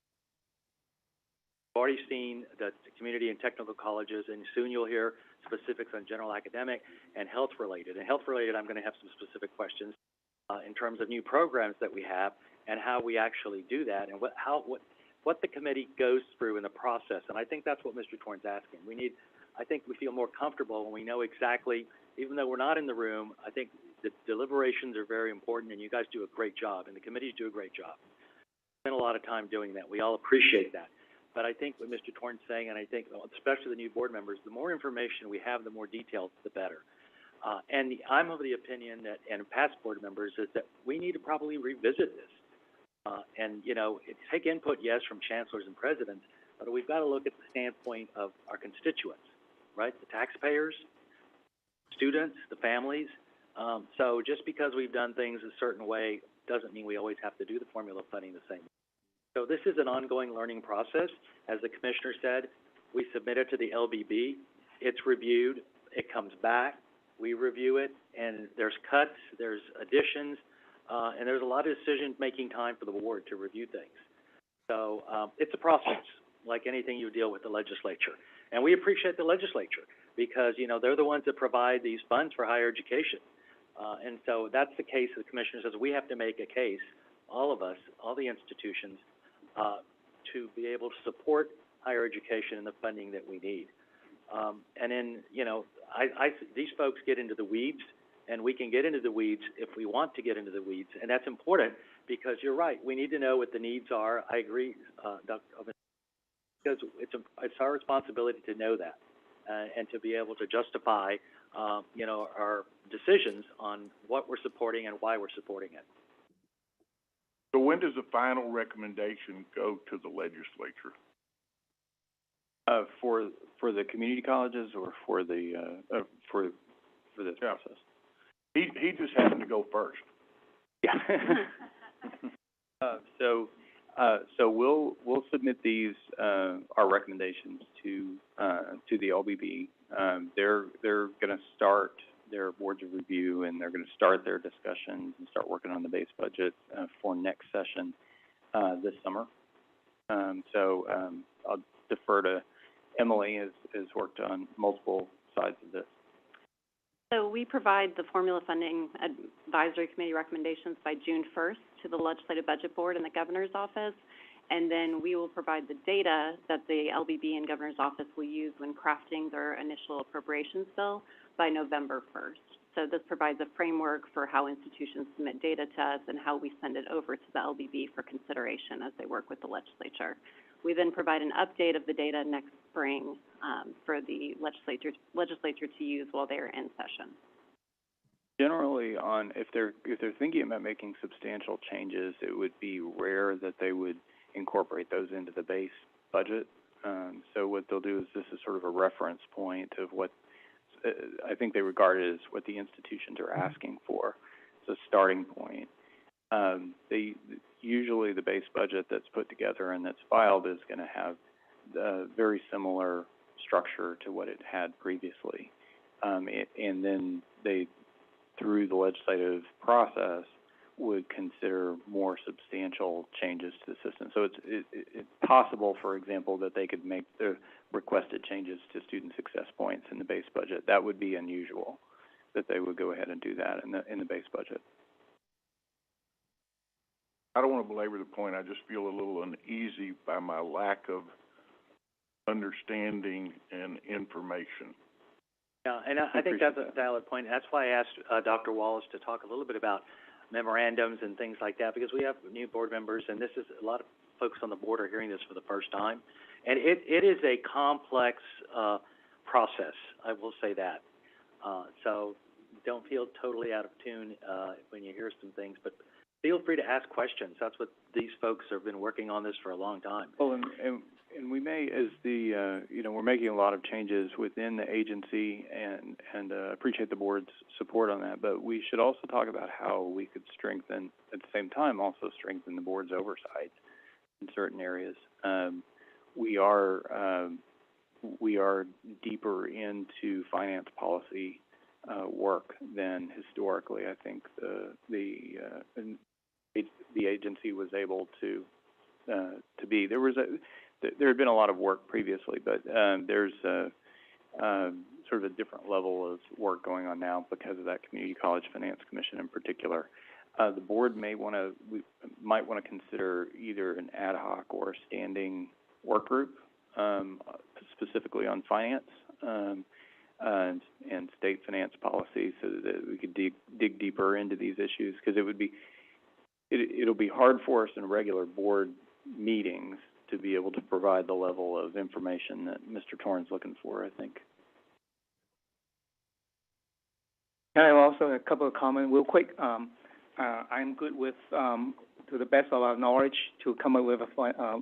We've already seen the community and technical colleges, and soon you'll hear specifics on general academic and health-related. And health-related, I'm going to have some specific questions in terms of new programs that we have and how we actually do that, and what the committee goes through in the process. And I think that's what Mr. Torn's asking. I think we feel more comfortable when we know exactly, even though we're not in the room, I think the deliberations are very important, and you guys do a great job, and the committees do a great job. Spend a lot of time doing that. We all appreciate that. But I think what Mr. Torn's saying, and I think especially the new board members, the more information we have, the more details, the better. I'm of the opinion that, and past board members, is that we need to probably revisit this. Take input, yes, from chancellors and presidents, but we've got to look at the standpoint of our constituents, right? The taxpayers, students, the families. So just because we've done things a certain way doesn't mean we always have to do the formula funding the same way. So this is an ongoing learning process. As the commissioner said, we submit it to the LBB. It's reviewed. It comes back. We review it, and there's cuts, there's additions, and there's a lot of decision-making time for the board to review things. So it's a process, like anything you deal with the legislature. And we appreciate the legislature because, they're the ones that provide these funds for higher education. And so that's the case the commissioner says we have to make a case, all of us, all the institutions, to be able to support higher education and the funding that we need. And then, these folks get into the weeds, and we can get into the weeds if we want to get into the weeds. And that's important because you're right. We need to know what the needs are. I agree, Dr. because it's our responsibility to know that and to be able to justify, our decisions on what we're supporting and why we're supporting it. So when does the final recommendation go to the legislature? For the community colleges or for the for this process? He just happened to go first. Yeah. So we'll submit these our recommendations to the LBB. They're going to start their boards of review, and they're going to start their discussions and start working on the base budget for next session this summer. I'll defer to Emily, has worked on multiple sides of this. So we provide the Formula Funding Advisory Committee recommendations by June 1st to the Legislative Budget Board and the Governor's Office, and then we will provide the data that the LBB and Governor's Office will use when crafting their initial appropriations bill by November 1st. So this provides a framework for how institutions submit data to us and how we send it over to the LBB for consideration as they work with the legislature. We then provide an update of the data next spring for the legislature to use while they're in session. Generally, if they're thinking about making substantial changes, it would be rare that they would incorporate those into the base budget. So what they'll do is this is sort of a reference point of what I think they regard it as what the institutions are asking for. It's a starting point. Usually the base budget that's put together and that's filed is going to have a very similar structure to what it had previously. And then they, through the legislative process, would consider more substantial changes to the system. So it's possible, for example, that they could make the requested changes to student success points in the base budget. That would be unusual, that they would go ahead and do that in the base budget. I don't want to belabor the point. I just feel a little uneasy by my lack of understanding and information. Yeah, and I think that's a valid point. That's why I asked Dr. Wallace to talk a little bit about memorandums and things like that, because we have new board members, and this is a lot of folks on the board are hearing this for the first time, and it is a complex process. I will say that. So don't feel totally out of tune when you hear some things, but feel free to ask questions. That's what these folks have been working on this for a long time. Well, and we may, as the, we're making a lot of changes within the agency, and appreciate the board's support on that, but we should also talk about how we could strengthen, at the same time, also strengthen the board's oversight in certain areas. We are deeper into finance policy work than historically. I think the agency was able to be. There had been a lot of work previously, but there's sort of a different level of work going on now because of that Community College Finance Commission in particular. The board might want to consider either an ad hoc or a standing work group, specifically on finance and state finance policy, so that we could dig deeper into these issues, because it'll be hard for us in regular board meetings to be able to provide the level of information that Mr. Torn's looking for, I think. Can I have also a couple of comments real quick? I'm good with, to the best of our knowledge, to come up with a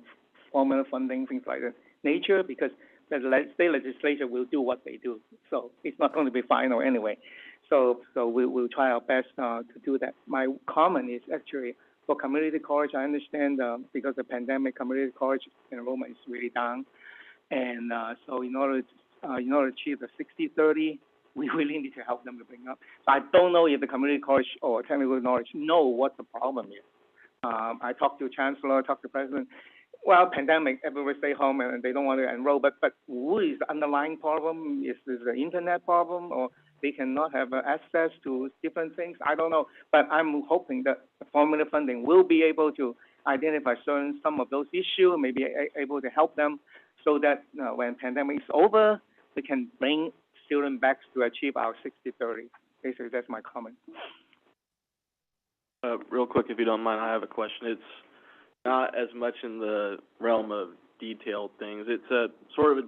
formula funding, things like that nature, because the state legislature will do what they do. So it's not going to be final anyway. So we'll try our best to do that. My comment is actually for community college. I understand because of the pandemic, community college enrollment is really down, and so in order to achieve the 60-30, we really need to help them to bring up. So I don't know if the community college or technical knowledge know what the problem is. I talked to chancellor, talked to president. Well, pandemic, everybody stay home and they don't want to enroll. But what is the underlying problem? Is this the internet problem, or they cannot have access to different things? I don't know. But I'm hoping that the formula funding will be able to identify some of those issues, maybe able to help them, so that when pandemic is over, we can bring students back to achieve our 60-30. Basically, that's my comment. Real quick, if you don't mind, I have a question. It's not as much in the realm of detailed things. It's a sort of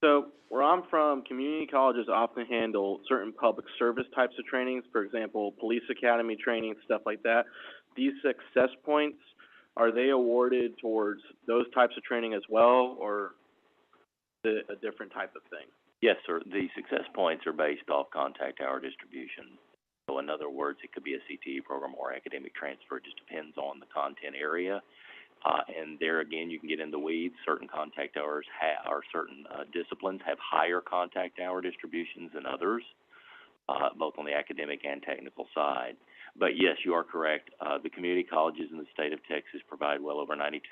so where I'm from, community colleges often handle certain public service types of trainings, for example, police academy training, stuff like that. These success points, are they awarded towards those types of training as well, or is it a different type of thing? Yes, sir. The success points are based off contact hour distribution. So in other words, it could be a CTE program or academic transfer. It just depends on the content area. And there again, you can get into weeds. Certain contact hours or certain disciplines have higher contact hour distributions than others, both on the academic and technical side. But yes, you are correct. The community colleges in the state of Texas provide well over 92%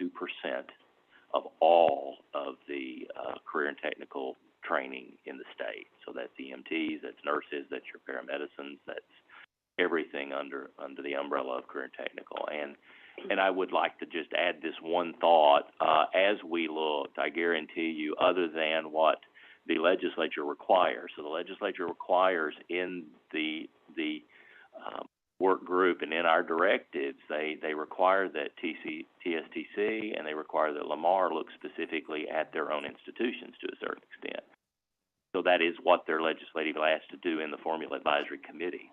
of all of the career and technical training in the state. So that's EMTs, that's nurses, that's your paramedicines, that's everything under the umbrella of career and technical. And I would like to just add this one thought. As we looked, I guarantee you, other than what the legislature requires, so the legislature requires in the work group and in our directives, they require that TSTC and they require that Lamar look specifically at their own institutions to a certain extent. So that is what they're legislatively asked to do in the Formula Advisory Committee.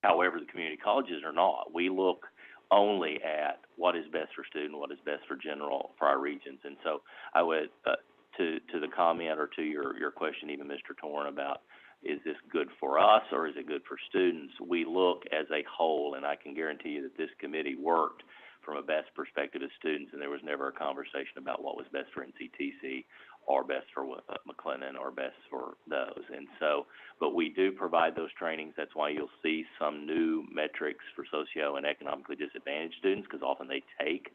However, the community colleges are not. We look only at what is best for student, what is best for general, for our regions. And so I would, to the comment or to your question, even Mr. Torn, about is this good for us or is it good for students, we look as a whole, and I can guarantee you that this committee worked from a best perspective of students, and there was never a conversation about what was best for NCTC or best for McLennan, or best for those. And so, but we do provide those trainings. That's why you'll see some new metrics for socio and economically disadvantaged students, because often they take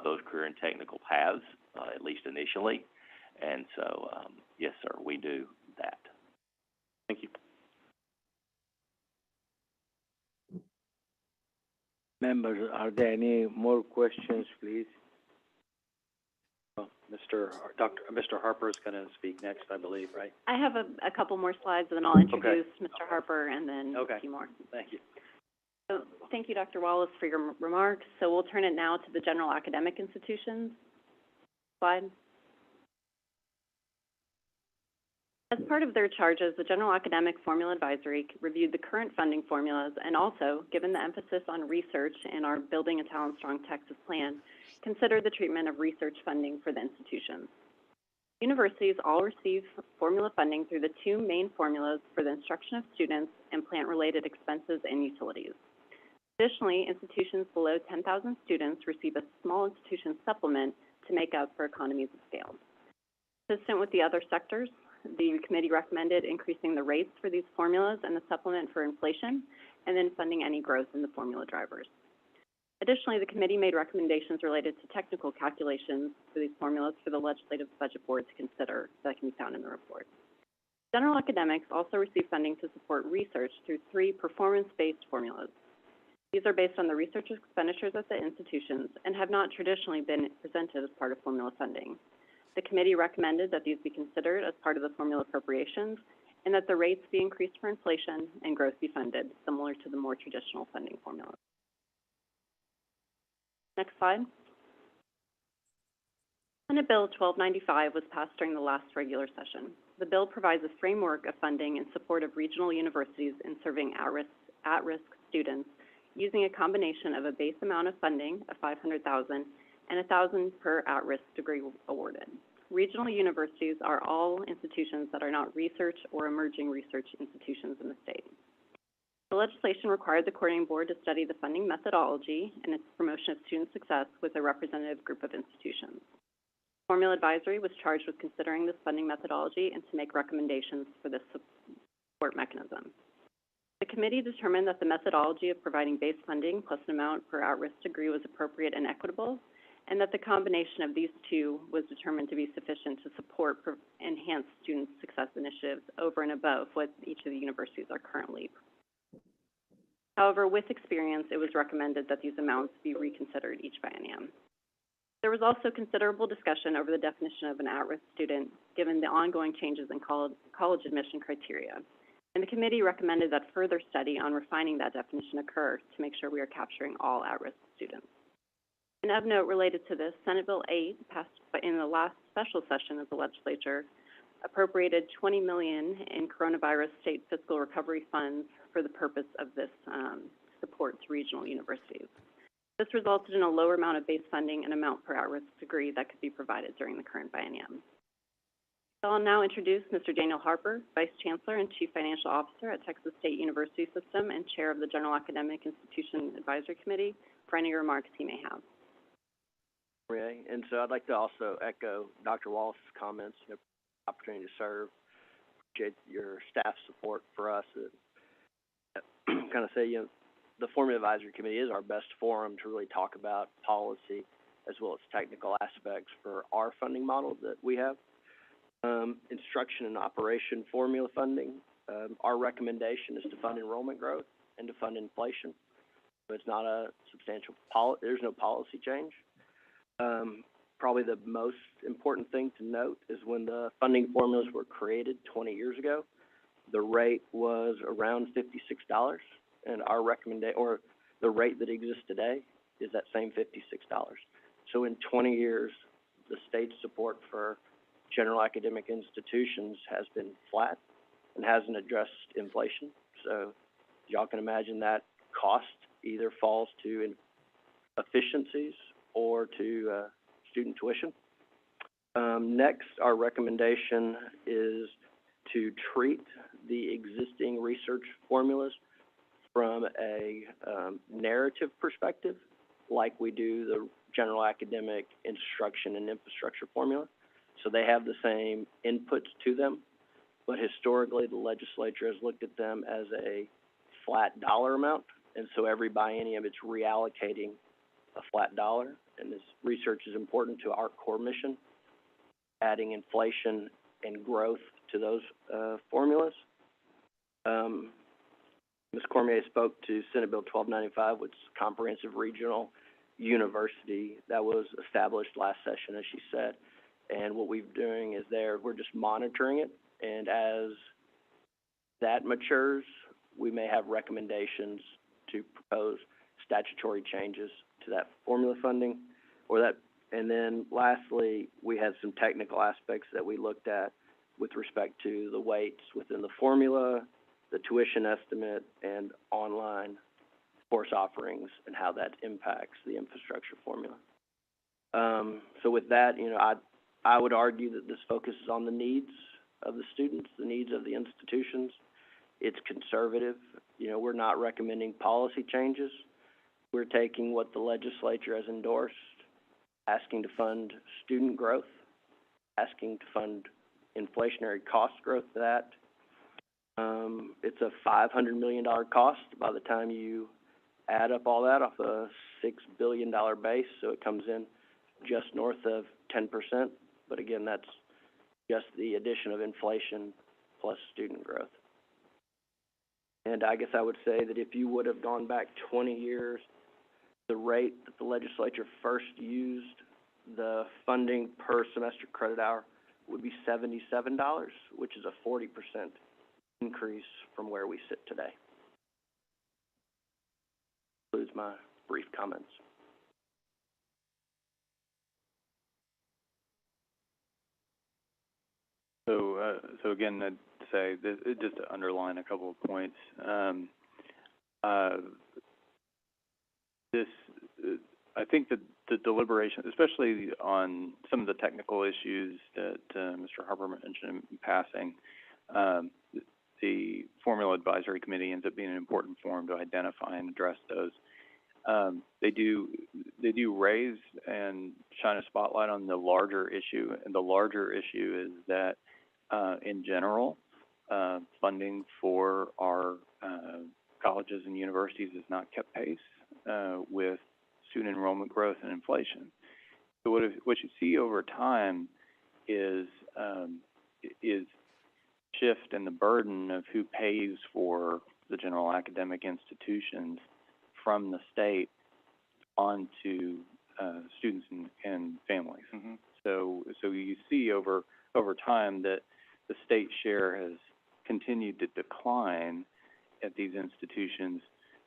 those career and technical paths, at least initially. And so, yes, sir, we do that. Thank you. Members, are there any more questions, please? Mr. Harper is going to speak next, I believe, right? I have a couple more slides, and then I'll introduce Mr. Harper and then a few more. Thank you. So, thank you, Dr. Wallace, for your remarks. So we'll turn it now to the general academic institutions. Slide. As part of their charges, the General Academic Formula Advisory reviewed the current funding formulas and also, given the emphasis on research in our Building a Talent Strong Texas plan, considered the treatment of research funding for the institutions. Universities all receive formula funding through the two main formulas for the instruction of students and plant-related expenses and utilities. Additionally, institutions below 10,000 students receive a small institution supplement to make up for economies of scale. Consistent with the other sectors, the committee recommended increasing the rates for these formulas and the supplement for inflation, and then funding any growth in the formula drivers. Additionally, the committee made recommendations related to technical calculations for these formulas for the Legislative Budget Board to consider that can be found in the report. General academics also receive funding to support research through 3 performance-based formulas. These are based on the research expenditures at the institutions and have not traditionally been presented as part of formula funding. The committee recommended that these be considered as part of the formula appropriations and that the rates be increased for inflation and growth be funded, similar to the more traditional funding formulas. Next slide. Senate Bill 1295 was passed during the last regular session. The bill provides a framework of funding in support of regional universities in serving at-risk students using a combination of a base amount of funding of $500,000 and $1,000 per at-risk degree awarded. Regional universities are all institutions that are not research or emerging research institutions in the state. The legislation required the coordinating board to study the funding methodology and its promotion of student success with a representative group of institutions. Formula Advisory was charged with considering this funding methodology and to make recommendations for this support mechanism. The committee determined that the methodology of providing base funding plus an amount per at-risk degree was appropriate and equitable, and that the combination of these two was determined to be sufficient to support enhanced student success initiatives over and above what each of the universities are currently. However, with experience, it was recommended that these amounts be reconsidered each biennium. There was also considerable discussion over the definition of an at-risk student, given the ongoing changes in college admission criteria, and the committee recommended that further study on refining that definition occur to make sure we are capturing all at-risk students. And of note related to this, Senate Bill 8, passed in the last special session of the legislature, appropriated $20 million in coronavirus state fiscal recovery funds for the purpose of this support to regional universities. This resulted in a lower amount of base funding and amount per at-risk degree that could be provided during the current biennium. So I'll now introduce Mr. Daniel Harper, Vice Chancellor and Chief Financial Officer at Texas State University System and Chair of the General Academic Institution Advisory Committee, for any remarks he may have. And so I'd like to also echo Dr. Wallace's comments, opportunity to serve. Appreciate your staff support for us. Kind of say, the Formula Advisory Committee is our best forum to really talk about policy as well as technical aspects for our funding model that we have. Instruction and operation formula funding. Our recommendation is to fund enrollment growth and to fund inflation. So it's not a substantial there's no policy change. Probably the most important thing to note is when the funding formulas were created 20 years ago, the rate was around $56, and our or the rate that exists today is that same $56. So in 20 years, the state's support for general academic institutions has been flat and hasn't addressed inflation. So y'all can imagine that cost either falls to efficiencies or to student tuition. Next, our recommendation is to treat the existing research formulas from a narrative perspective, like we do the general academic instruction and infrastructure formula. so they have the same inputs to them, but historically, the legislature has looked at them as a flat dollar amount, and so every biennium, it's reallocating a flat dollar, and this research is important to our core mission, adding inflation and growth to those formulas. Ms. Cormier spoke to Senate Bill 1295, which is Comprehensive Regional University that was established last session, as she said. And what we're doing is we're just monitoring it, and as that matures, we may have recommendations to propose statutory changes to that formula funding, and then lastly, we had some technical aspects that we looked at with respect to the weights within the formula, the tuition estimate, and online course offerings, and how that impacts the infrastructure formula. So with that, I would argue that this focuses on the needs of the students, the needs of the institutions. It's conservative. We're not recommending policy changes. We're taking what the legislature has endorsed, asking to fund student growth, asking to fund inflationary cost growth to that. It's a $500 million cost by the time you add up all that off a $6 billion base, so it comes in just north of 10%. But again, that's just the addition of inflation plus student growth. And I guess I would say that if you would have gone back 20 years, the rate that the legislature first used, the funding per semester credit hour would be $77, which is a 40% increase from where we sit today. Concludes my brief comments. So again, I'd say that, just to underline a couple of points. I think that the deliberation, especially on some of the technical issues that Mr. Harper mentioned in passing, the Formula Advisory Committee ends up being an important forum to identify and address those. They do raise and shine a spotlight on the larger issue, and the larger issue is that in general, funding for our colleges and universities has not kept pace with student enrollment growth and inflation. So what you see over time is shift in the burden of who pays for the general academic institutions from the state onto students and families. Mm-hmm. So you see over time that the state share has continued to decline at these institutions,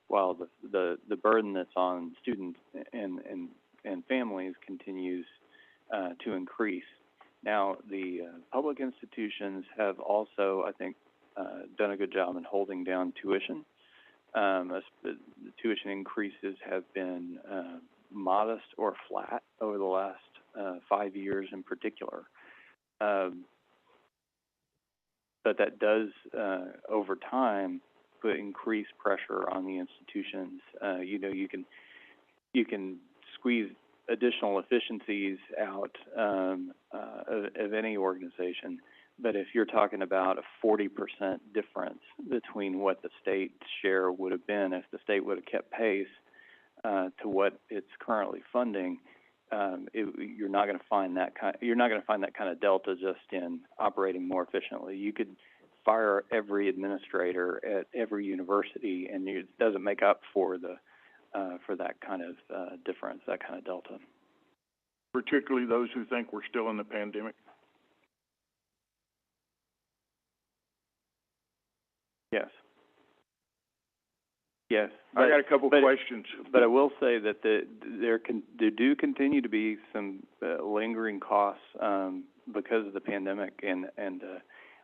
while the burden that's on students and families continues to increase. Now, the public institutions have also, I think, done a good job in holding down tuition. The tuition increases have been modest or flat over the last 5 years in particular. But that does, over time, put increased pressure on the institutions. You can squeeze additional efficiencies out of any organization, but if you're talking about a 40% difference between what the state share would have been if the state would have kept pace to what it's currently funding, you're not going to find that kind of delta just in operating more efficiently. You could fire every administrator at every university, and it doesn't make up for that kind of difference, that kind of delta. Particularly those who think we're still in the pandemic. Yes. Yes. I got a couple questions. But I will say that there do continue to be some lingering costs because of the pandemic and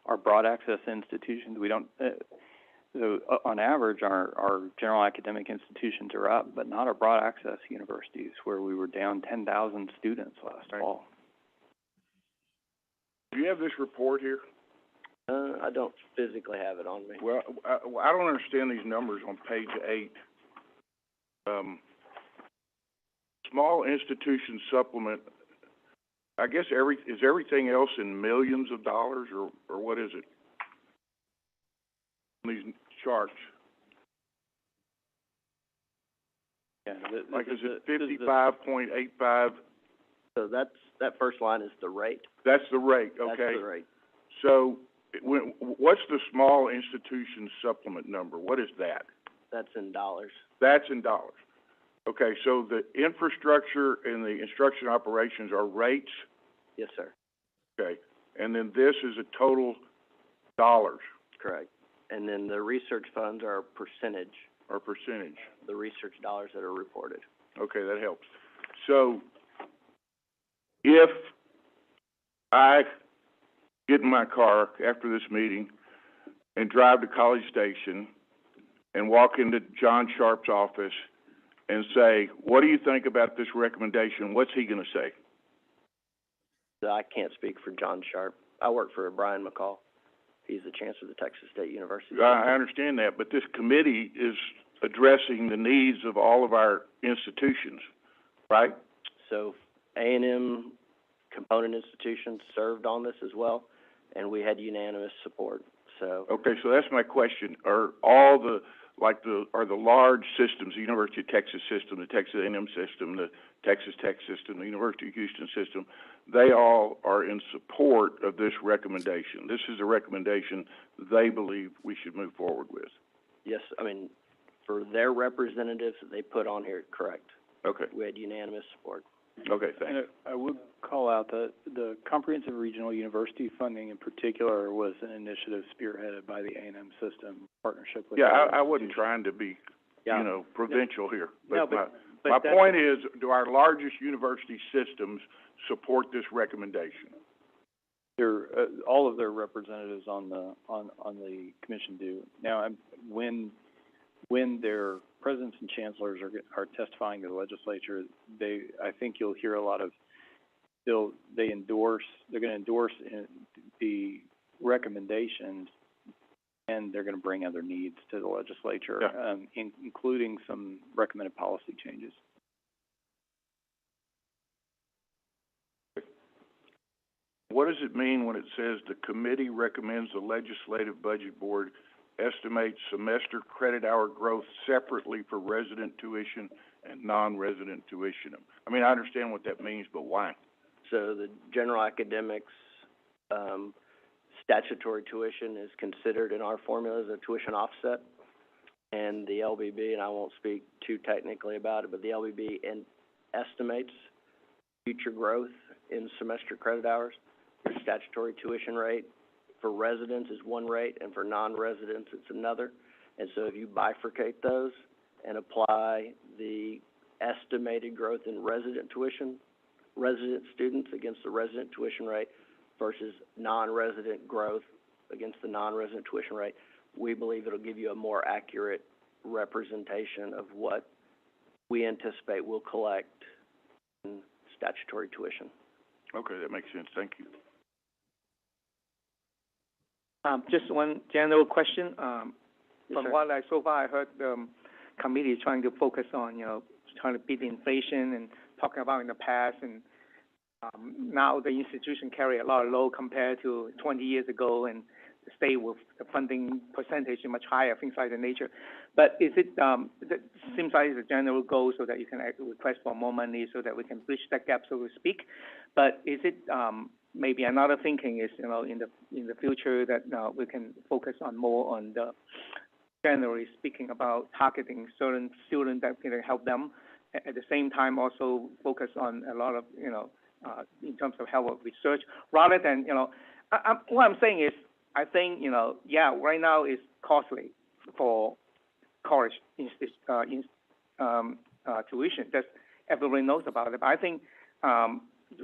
our broad access institutions. We don't. So on average, our general academic institutions are up, but not our broad access universities, where we were down 10,000 students last fall. Do you have this report here? I don't physically have it on me. Well, I don't understand these numbers on page 8. Small institution supplement I guess is everything else in millions of dollars, or what is it? These charts, Yeah, like is it 55.85? So that first line is the rate. That's the rate, okay? That's the rate. So, what's the small institution supplement number? What is that? That's in dollars. That's in dollars. Okay, so the infrastructure and the instruction operations are rates? Yes, sir. Okay, and then this is a total dollars? Correct. And then the research funds are percentage. Or percentage? The research dollars that are reported. Okay, that helps. So, if I get in my car after this meeting and drive to College Station and walk into John Sharp's office and say, what do you think about this recommendation? What's he gonna say? So I can't speak for John Sharp. I work for Brian McCall. He's the chancellor of the Texas State University. I understand that, but this committee is addressing the needs of all of our institutions, right? So A&M component institutions served on this as well, and we had unanimous support, so. Okay, so that's my question. Are all the, are the large systems, the University of Texas system, the Texas A&M system, the Texas Tech system, the University of Houston system, they all are in support of this recommendation? This is a recommendation they believe we should move forward with? Yes, I mean, for their representatives that they put on here, correct. Okay. We had unanimous support. Okay, thanks. And I would call out that the comprehensive regional university funding in particular was an initiative spearheaded by the A&M system, partnership with. Yeah, other I wasn't institutions. trying to be, Yeah. you know, provincial here. No, But but my that's- point is, do our largest university systems support this recommendation? Their all of their representatives on the commission do. Now, when their presidents and chancellors are testifying to the legislature, I think you'll hear a lot of they're going to endorse the recommendations, and they're going to bring other needs to the legislature, Yeah. Including some recommended policy changes. What does it mean when it says the committee recommends the legislative budget board estimate semester credit hour growth separately for resident tuition and non-resident tuition? I mean, I understand what that means, but why? So the general academics, statutory tuition is considered in our formula as a tuition offset. And the LBB, and I won't speak too technically about it, but the LBB estimates future growth in semester credit hours. Your statutory tuition rate for residents is one rate, and for non-residents it's another. And so if you bifurcate those and apply the estimated growth in resident tuition, resident students against the resident tuition rate versus non-resident growth against the non-resident tuition rate, we believe it'll give you a more accurate representation of what we anticipate we'll collect in statutory tuition. Okay, that makes sense. Thank you. Just one general question. Yes, From sir. what so far I heard, the committee is trying to focus on, trying to beat inflation and talking about in the past, and now the institution carry a lot of load compared to 20 years ago, and the state with the funding percentage is much higher, things like that nature. But is it, that seems like it's a general goal so that you can request for more money so that we can bridge that gap, so to speak. But is it, maybe another thinking is, in the future that we can focus on more on the, generally speaking, about targeting certain students that can help them. At the same time, also focus on a lot of, in terms of help of research, rather than, what I'm saying is, I think, right now it's costly for college tuition. That's, everyone knows about it. But I think,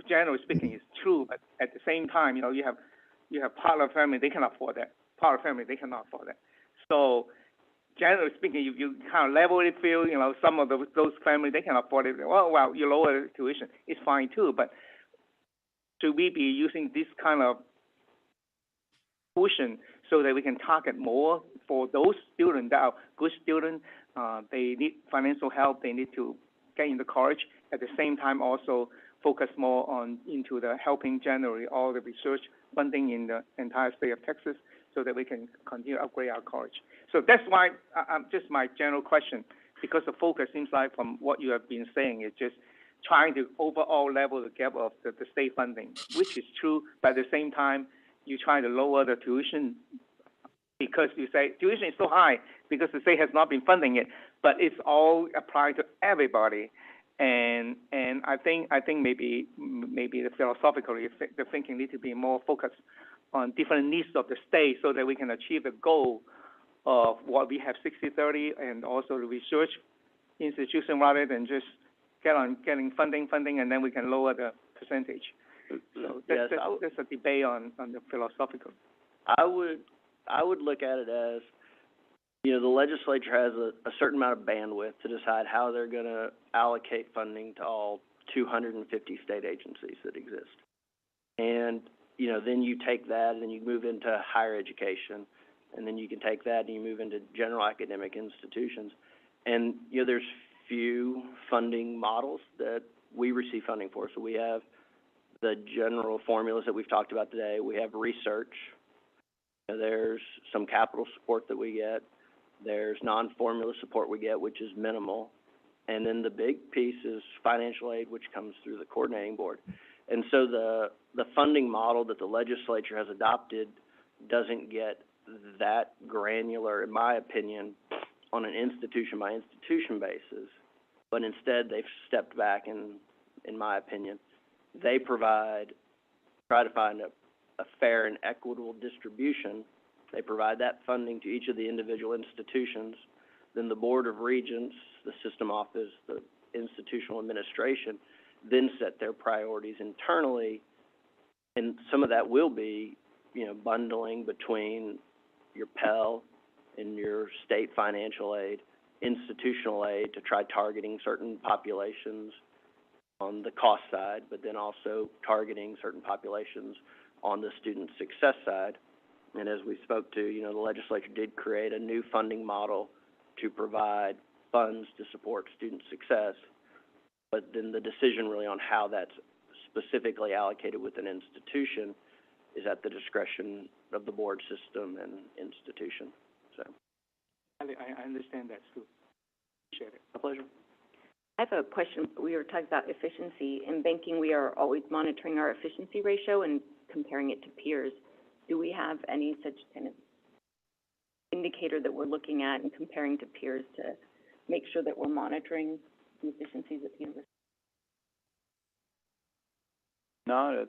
generally speaking, it's true. But at the same time, you have part of the family, they cannot afford that. Part of the family, they cannot afford that. So, generally speaking, you kind of level it field, some of those families, they can afford it. Well, you lower the tuition, it's fine too, but should we be using this kind of tuition so that we can target more for those students that are good students, they need financial help, they need to get into college. At the same time, also, focus more on into the helping generate all the research funding in the entire state of Texas so that we can continue to upgrade our college. So that's why, just my general question, because the focus seems like from what you have been saying, it's just trying to overall level the gap of the state funding, which is true, but at the same time, you try to lower the tuition because you say tuition is so high because the state has not been funding it, but it's all applied to everybody. And I think maybe the philosophically the thinking needs to be more focused on different needs of the state so that we can achieve the goal of what we have 60-30 and also the research institution rather than just getting funding and then we can lower the percentage. So that's a debate on the philosophical. I would look at it as, you know, the legislature has a certain amount of bandwidth to decide how they're going to allocate funding to all 250 state agencies that exist. And, you know, then you take that and you move into higher education, and then you can take that and you move into general academic institutions. And, you know, there's few funding models that we receive funding for. So we have the general formulas that we've talked about today. We have research. There's some capital support that we get. There's non-formula support we get, which is minimal. And then the big piece is financial aid, which comes through the coordinating board. And so the funding model that the legislature has adopted doesn't get that granular, in my opinion, on an institution-by-institution basis. But instead, they've stepped back, in my opinion. They try to find a fair and equitable distribution. They provide that funding to each of the individual institutions. Then the Board of Regents, the system office, the institutional administration, then set their priorities internally. And some of that will be, you know, bundling between your Pell and your state financial aid, institutional aid to try targeting certain populations on the cost side, but then also targeting certain populations on the student success side. And as we spoke to, you know, the legislature did create a new funding model to provide funds to support student success, but then the decision really on how that's specifically allocated with an institution is at the discretion of the board system and institution. So I understand that, too. Appreciate it. a pleasure. I have a question. We were talking about efficiency. In banking, we are always monitoring our efficiency ratio and comparing it to peers. Do we have any such kind of indicator that we're looking at and comparing to peers to make sure that we're monitoring the efficiencies at the university? Not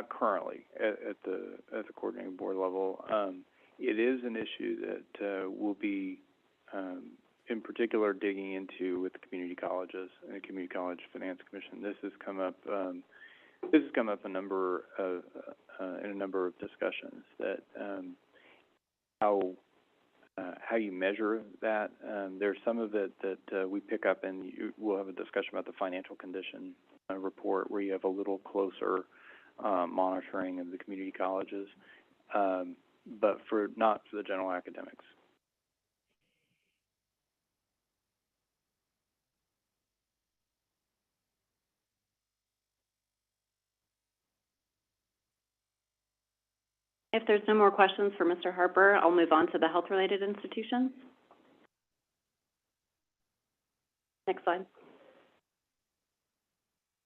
currently at the coordinating board level. It is an issue that we'll be in particular digging into with the community colleges and the Community College Finance Commission. This has come up in a number of discussions that how you measure that. There's some of it that we pick up, and we'll have a discussion about the financial condition report where you have a little closer monitoring of the community colleges, but not for the general academics. If there's no more questions for Mr. Harper, I'll move on to the health-related institutions. Next slide.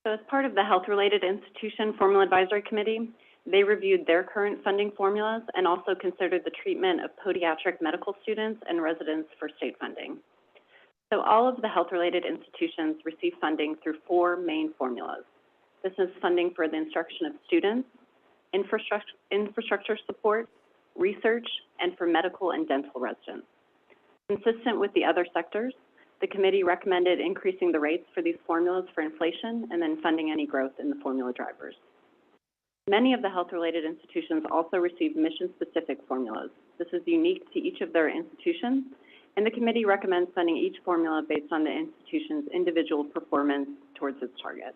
So as part of the Health-Related Institution Formula Advisory Committee, they reviewed their current funding formulas and also considered the treatment of podiatric medical students and residents for state funding. So all of the health-related institutions receive funding through 4 main formulas. This is funding for the instruction of students, infrastructure support, research, and for medical and dental residents. Consistent with the other sectors, the committee recommended increasing the rates for these formulas for inflation and then funding any growth in the formula drivers. Many of the health-related institutions also receive mission-specific formulas. This is unique to each of their institutions, and the committee recommends funding each formula based on the institution's individual performance towards its target.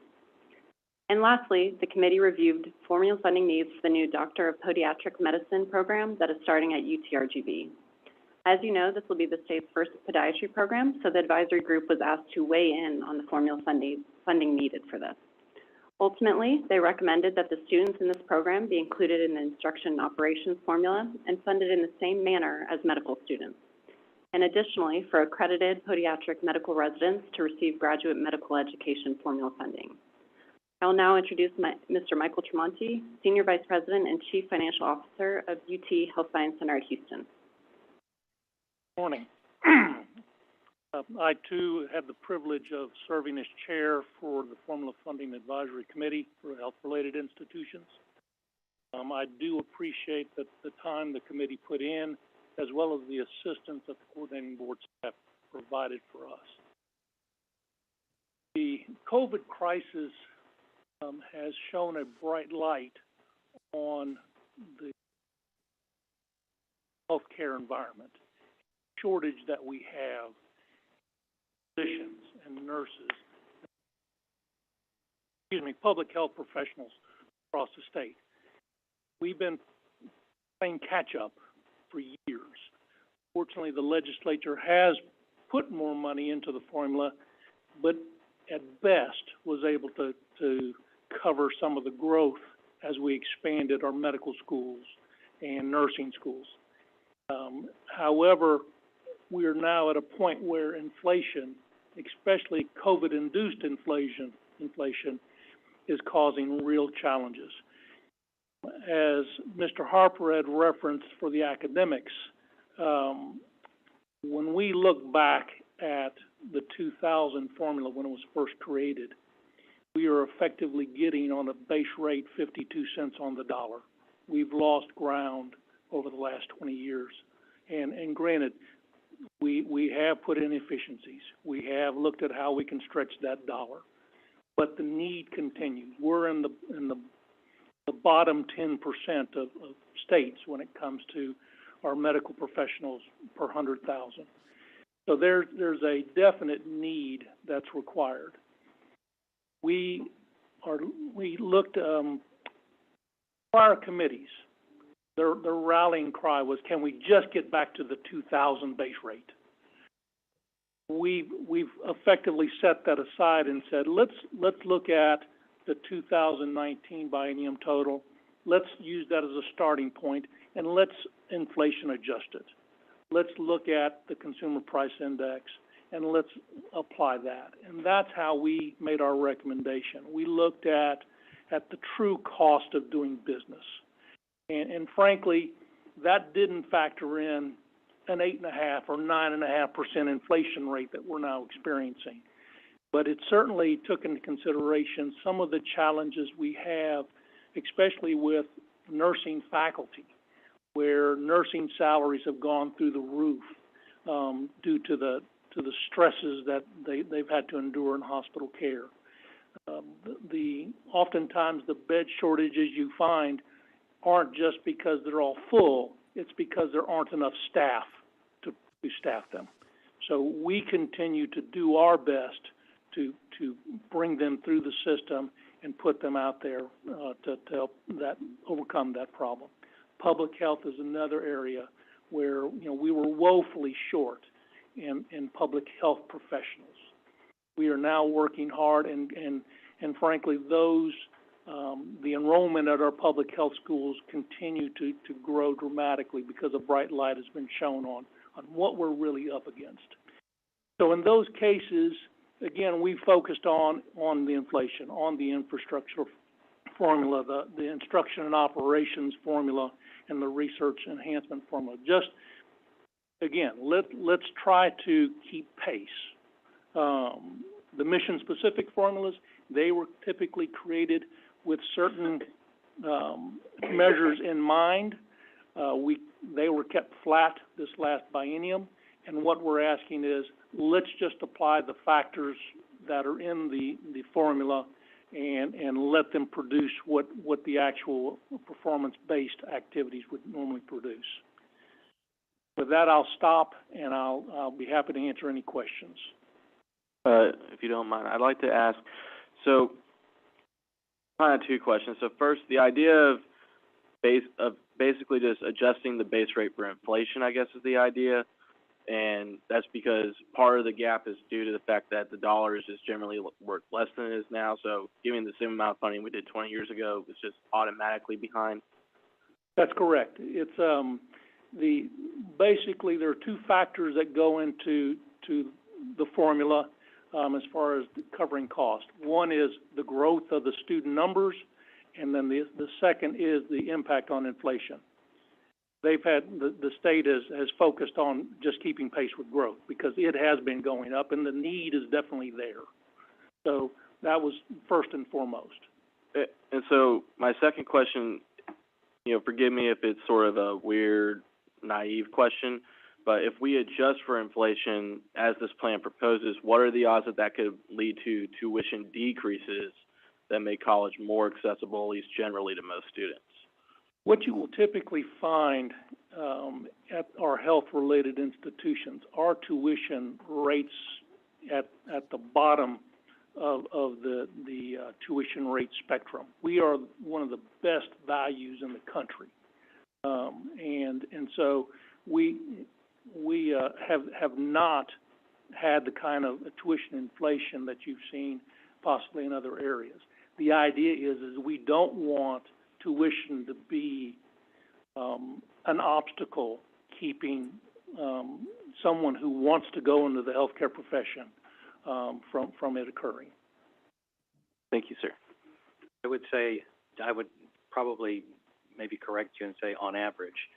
And lastly, the committee reviewed formula funding needs for the new Doctor of Podiatric Medicine program that is starting at UTRGV. As you know, this will be the state's first podiatry program, so the advisory group was asked to weigh in on the formula funding funding needed for this. Ultimately, they recommended that the students in this program be included in the instruction and operations formula and funded in the same manner as medical students. And additionally, for accredited podiatric medical residents to receive graduate medical education formula funding. I will now introduce Mr. Michael Tremonti, Senior Vice President and Chief Financial Officer of UT Health Science Center at Houston. Morning. I, too, had the privilege of serving as chair for the Formula Funding Advisory Committee for health-related institutions. I do appreciate the time the committee put in, as well as the assistance that the coordinating board staff provided for us. The COVID crisis has shown a bright light on the healthcare environment, shortage that we have, physicians and nurses, public health professionals across the state. We've been playing catch-up for years. Fortunately, the legislature has put more money into the formula, but at best was able to cover some of the growth as we expanded our medical schools and nursing schools. However, we are now at a point where inflation, especially COVID-induced inflation, is causing real challenges. As Mr. Harper had referenced for the academics, when we look back at the 2000 formula when it was first created, we are effectively getting on a base rate 52 cents on the dollar. We've lost ground over the last 20 years. And granted, we have put in efficiencies. We have looked at how we can stretch that dollar. But the need continues. We're in the bottom 10% of states when it comes to our medical professionals per 100,000. So there's a definite need that's required. We looked prior committees. Their rallying cry was, can we just get back to the 2000 base rate? We've effectively set that aside and said, let's look at the 2019 biennium total. Let's use that as a starting point, and let's inflation adjust it. Let's look at the consumer price index, and let's apply that. And that's how we made our recommendation. We looked at the true cost of doing business. And frankly, that didn't factor in an 8.5% or 9.5% inflation rate that we're now experiencing. But it certainly took into consideration some of the challenges we have, especially with nursing faculty, where nursing salaries have gone through the roof due to the stresses that they've had to endure in hospital care. Oftentimes the bed shortages you find aren't just because they're all full, it's because there aren't enough staff to staff them. So we continue to do our best to bring them through the system and put them out there to help overcome that problem. Public health is another area where we were woefully short in public health professionals. We are now working hard, and frankly, the enrollment at our public health schools continue to grow dramatically because a bright light has been shown on what we're really up against. So in those cases, again, we focused on the inflation, on the infrastructure formula, the instruction and operations formula, and the research enhancement formula. Just, again, let's try to keep pace. The mission-specific formulas, they were typically created with certain measures in mind. They were kept flat this last biennium, and what we're asking is let's just apply the factors that are in the formula and let them produce what the actual performance-based activities would normally produce. With that, I'll stop, and I'll be happy to answer any questions. If you don't mind, I'd like to ask, so kind of two questions. So first, the idea of basically just adjusting the base rate for inflation, I guess, is the idea. And that's because part of the gap is due to the fact that the dollars is generally worth less than it is now. So giving the same amount of funding we did 20 years ago was just automatically behind. That's correct. It's, basically there are two factors that go into the formula, as far as covering cost. One is the growth of the student numbers, and then the second is the impact on inflation. They've had, the state has focused on just keeping pace with growth because it has been going up and the need is definitely there. So that was first and foremost. And so my second question, forgive me if it's sort of a weird, naive question, but if we adjust for inflation as this plan proposes, what are the odds that could lead to tuition decreases that make college more accessible, at least generally, to most students? What you will typically find at our health-related institutions are tuition rates at the bottom of the tuition rate spectrum. We are one of the best values in the country, and so we have not had the kind of tuition inflation that you've seen possibly in other areas. The idea is we don't want tuition to be an obstacle keeping someone who wants to go into the healthcare profession from it occurring. Thank you, sir. I would probably maybe correct you and say on average,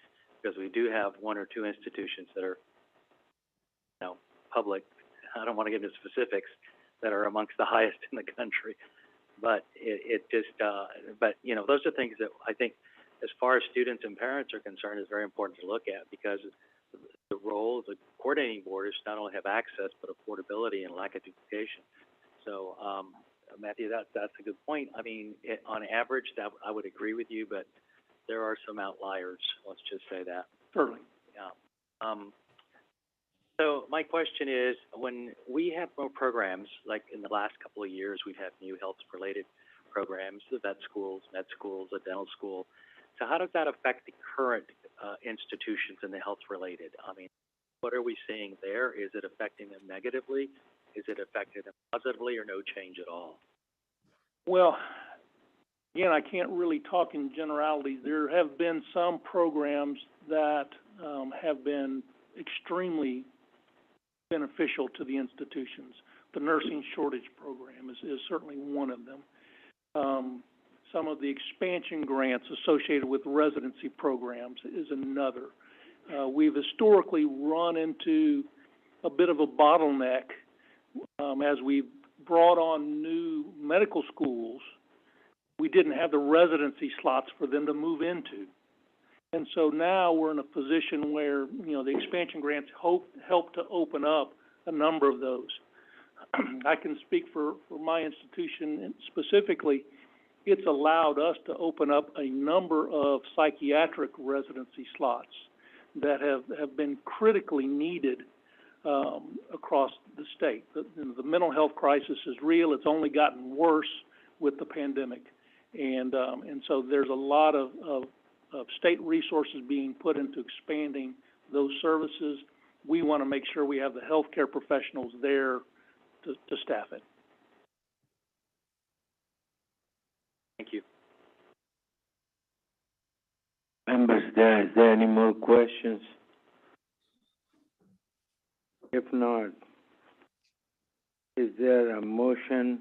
because we do have one or two institutions that are, public. I don't want to get into specifics, that are amongst the highest in the country. But those are things that I think, as far as students and parents are concerned, is very important to look at, because the role of the coordinating board is to not only have access, but affordability and lack of duplication. So, Matthew, that's a good point. I mean, on average, that I would agree with you, but there are some outliers. Let's just say that. Certainly. Yeah. So my question is, when we have more programs, like in the last couple of years, we've had new health-related programs, the vet schools, med schools, a dental school. So how does that affect the current institutions in the health-related? I mean, what are we seeing there? Is it affecting them negatively? Is it affecting them positively, or no change at all? Well, again, I can't really talk in generalities. There have been some programs that have been extremely beneficial to the institutions. The nursing shortage program is certainly one of them. Some of the expansion grants associated with residency programs is another. We've historically run into a bit of a bottleneck as we brought on new medical schools. We didn't have the residency slots for them to move into. And so now we're in a position where, the expansion grants help to open up a number of those. I can speak for my institution specifically. It's allowed us to open up a number of psychiatric residency slots that have been critically needed across the state. The mental health crisis is real. It's only gotten worse with the pandemic. And so there's a lot of state resources being put into expanding those services. We want to make sure we have the healthcare professionals there to staff it. Thank you. Members, is there any more questions? If not, is there a motion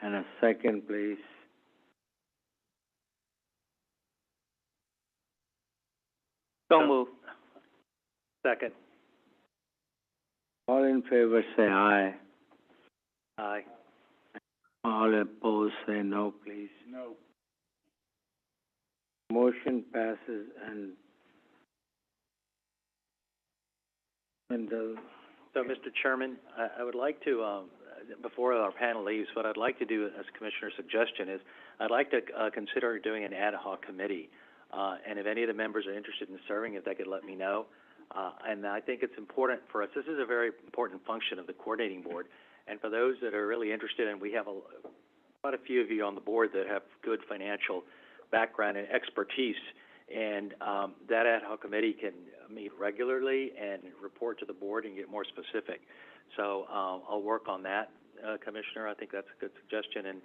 and a second, please? So moved. Second. All in favor say aye. Aye. All opposed say no, please. No. Motion passes So, Mr. Chairman, I would like to, before our panel leaves, what I'd like to do, as Commissioner's suggestion, is I'd like to consider doing an ad hoc committee. And if any of the members are interested in serving, if they could let me know. And I think it's important for us. This is a very important function of the coordinating board. And for those that are really interested, and we have quite a few of you on the board that have good financial background and expertise And that ad hoc committee can meet regularly and report to the board and get more specific. So I'll work on that, Commissioner. I think that's a good suggestion, and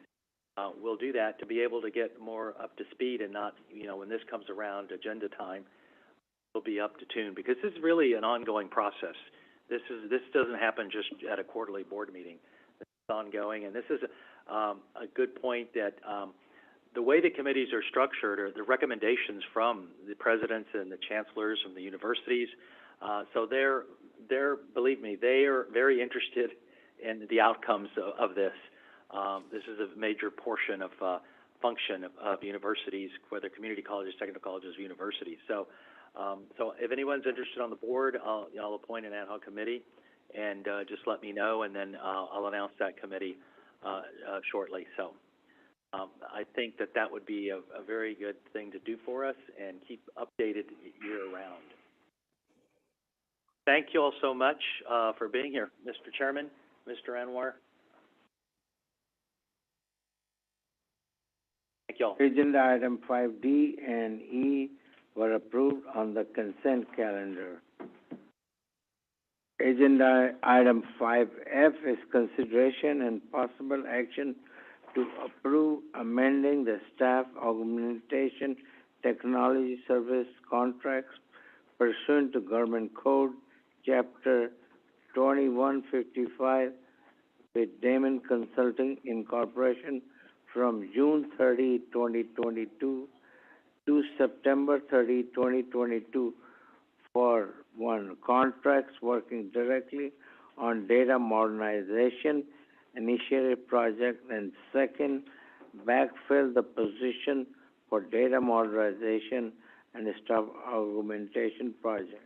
we'll do that to be able to get more up to speed and not, when this comes around agenda time, we'll be up to tune, because this is really an ongoing process. This doesn't happen just at a quarterly board meeting. It's ongoing, and this is a good point that the way the committees are structured are the recommendations from the presidents and the chancellors from the universities. So they're believe me, they are very interested in the outcomes of this. This is a major portion of function of universities, whether community colleges, technical colleges, or universities. So if anyone's interested on the board, I'll appoint an ad hoc committee, and just let me know, and then I'll announce that committee shortly. So I think that would be a very good thing to do for us, and keep updated year-round. Thank you all so much for being here, Mr. Chairman, Mr. Anwar. Thank you all. Agenda item 5D and E were approved on the consent calendar. Agenda item 5F is consideration and possible action to approve amending the staff augmentation technology service contracts pursuant to Government Code Chapter 2155 with Damon Consulting Incorporation from June 30, 2022 to September 30, 2022 for one, contracts working directly on data modernization initiative project, and second, backfill the position for data modernization and staff augmentation project.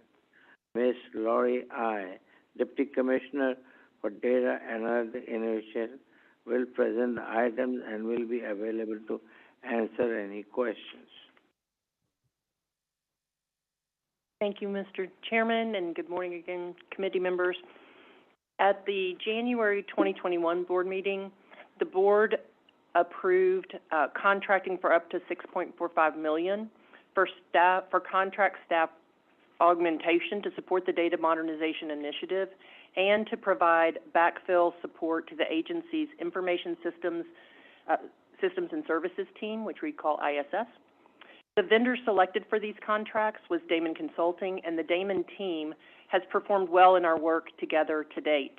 Ms. Lori I., Deputy Commissioner for Data and Innovation, will present the items and will be available to answer any questions. Thank you, Mr. Chairman, and good morning again, committee members. At the January 2021 board meeting, the board approved contracting for up to $6.45 million for contract staff augmentation to support the data modernization initiative and to provide backfill support to the agency's information systems and services team, which we call ISS. The vendor selected for these contracts was Damon Consulting, and the Damon team has performed well in our work together to date.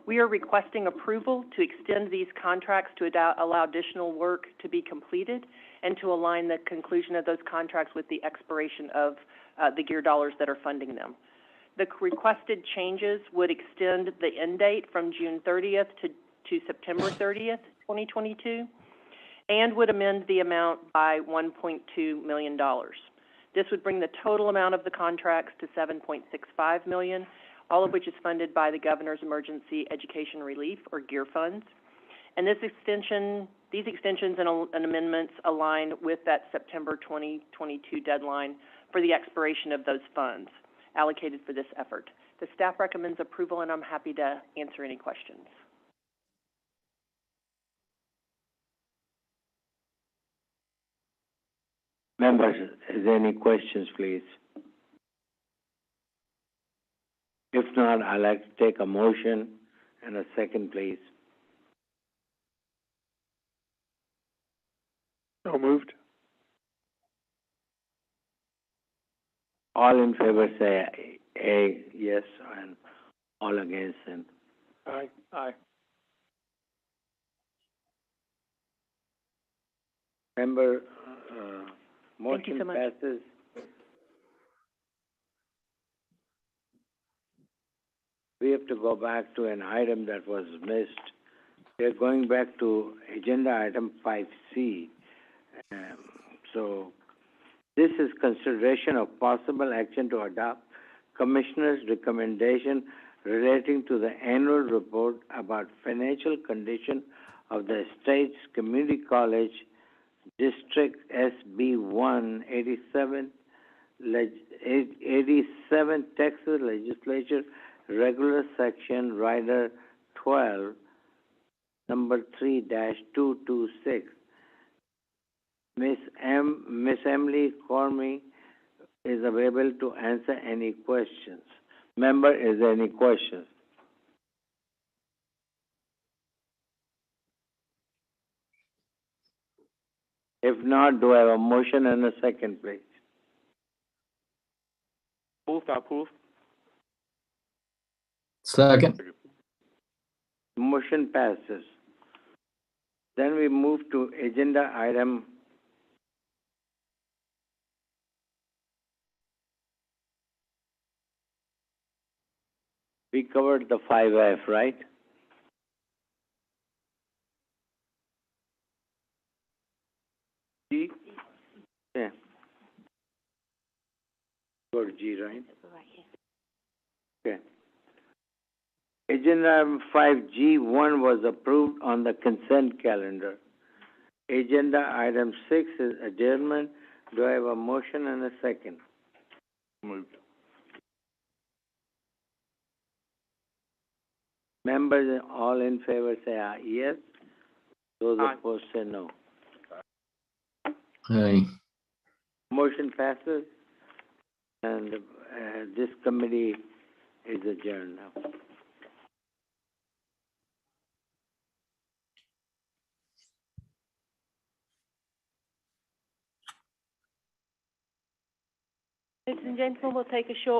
We are requesting approval to extend these contracts to allow additional work to be completed and to align the conclusion of those contracts with the expiration of the GEAR dollars that are funding them. The requested changes would extend the end date from June 30th to September 30th, 2022, and would amend the amount by $1.2 million. This would bring the total amount of the contracts to $7.65 million, all of which is funded by the Governor's Emergency Education Relief, or GEAR funds. And these extensions and amendments align with that September 2022 deadline for the expiration of those funds allocated for this effort. The staff recommends approval, and I'm happy to answer any questions. Members, is there any questions, please? If not, I'd like to take a motion and a second, please. So moved. All in favor say aye, yes, and all against, and Aye. Aye. member, Thank you motion so much. passes. We have to go back to an item that was missed. We are going back to agenda item 5C. So this is consideration of possible action to adopt Commissioner's recommendation relating to the annual report about financial condition of the state's community college District SB 187, 87 Texas Legislature Regular Section Rider 12, number 3-226. Miss Emily Cormy is available to answer any questions. Member, is there any questions? If not, do I have a motion and a second, please? Move to approve. Second. Motion passes. Then we move to agenda item we covered the 5F, right? G? Yeah. Go to G, right? Okay. Agenda item 5G1 was approved on the consent calendar. Agenda item 6 is adjournment. Do I have a motion and a second? Moved. Members, all in favor say aye. Yes. Those Aye. opposed say no. Aye. Motion passes, and this committee is adjourned now. Ladies and gentlemen, we'll take a short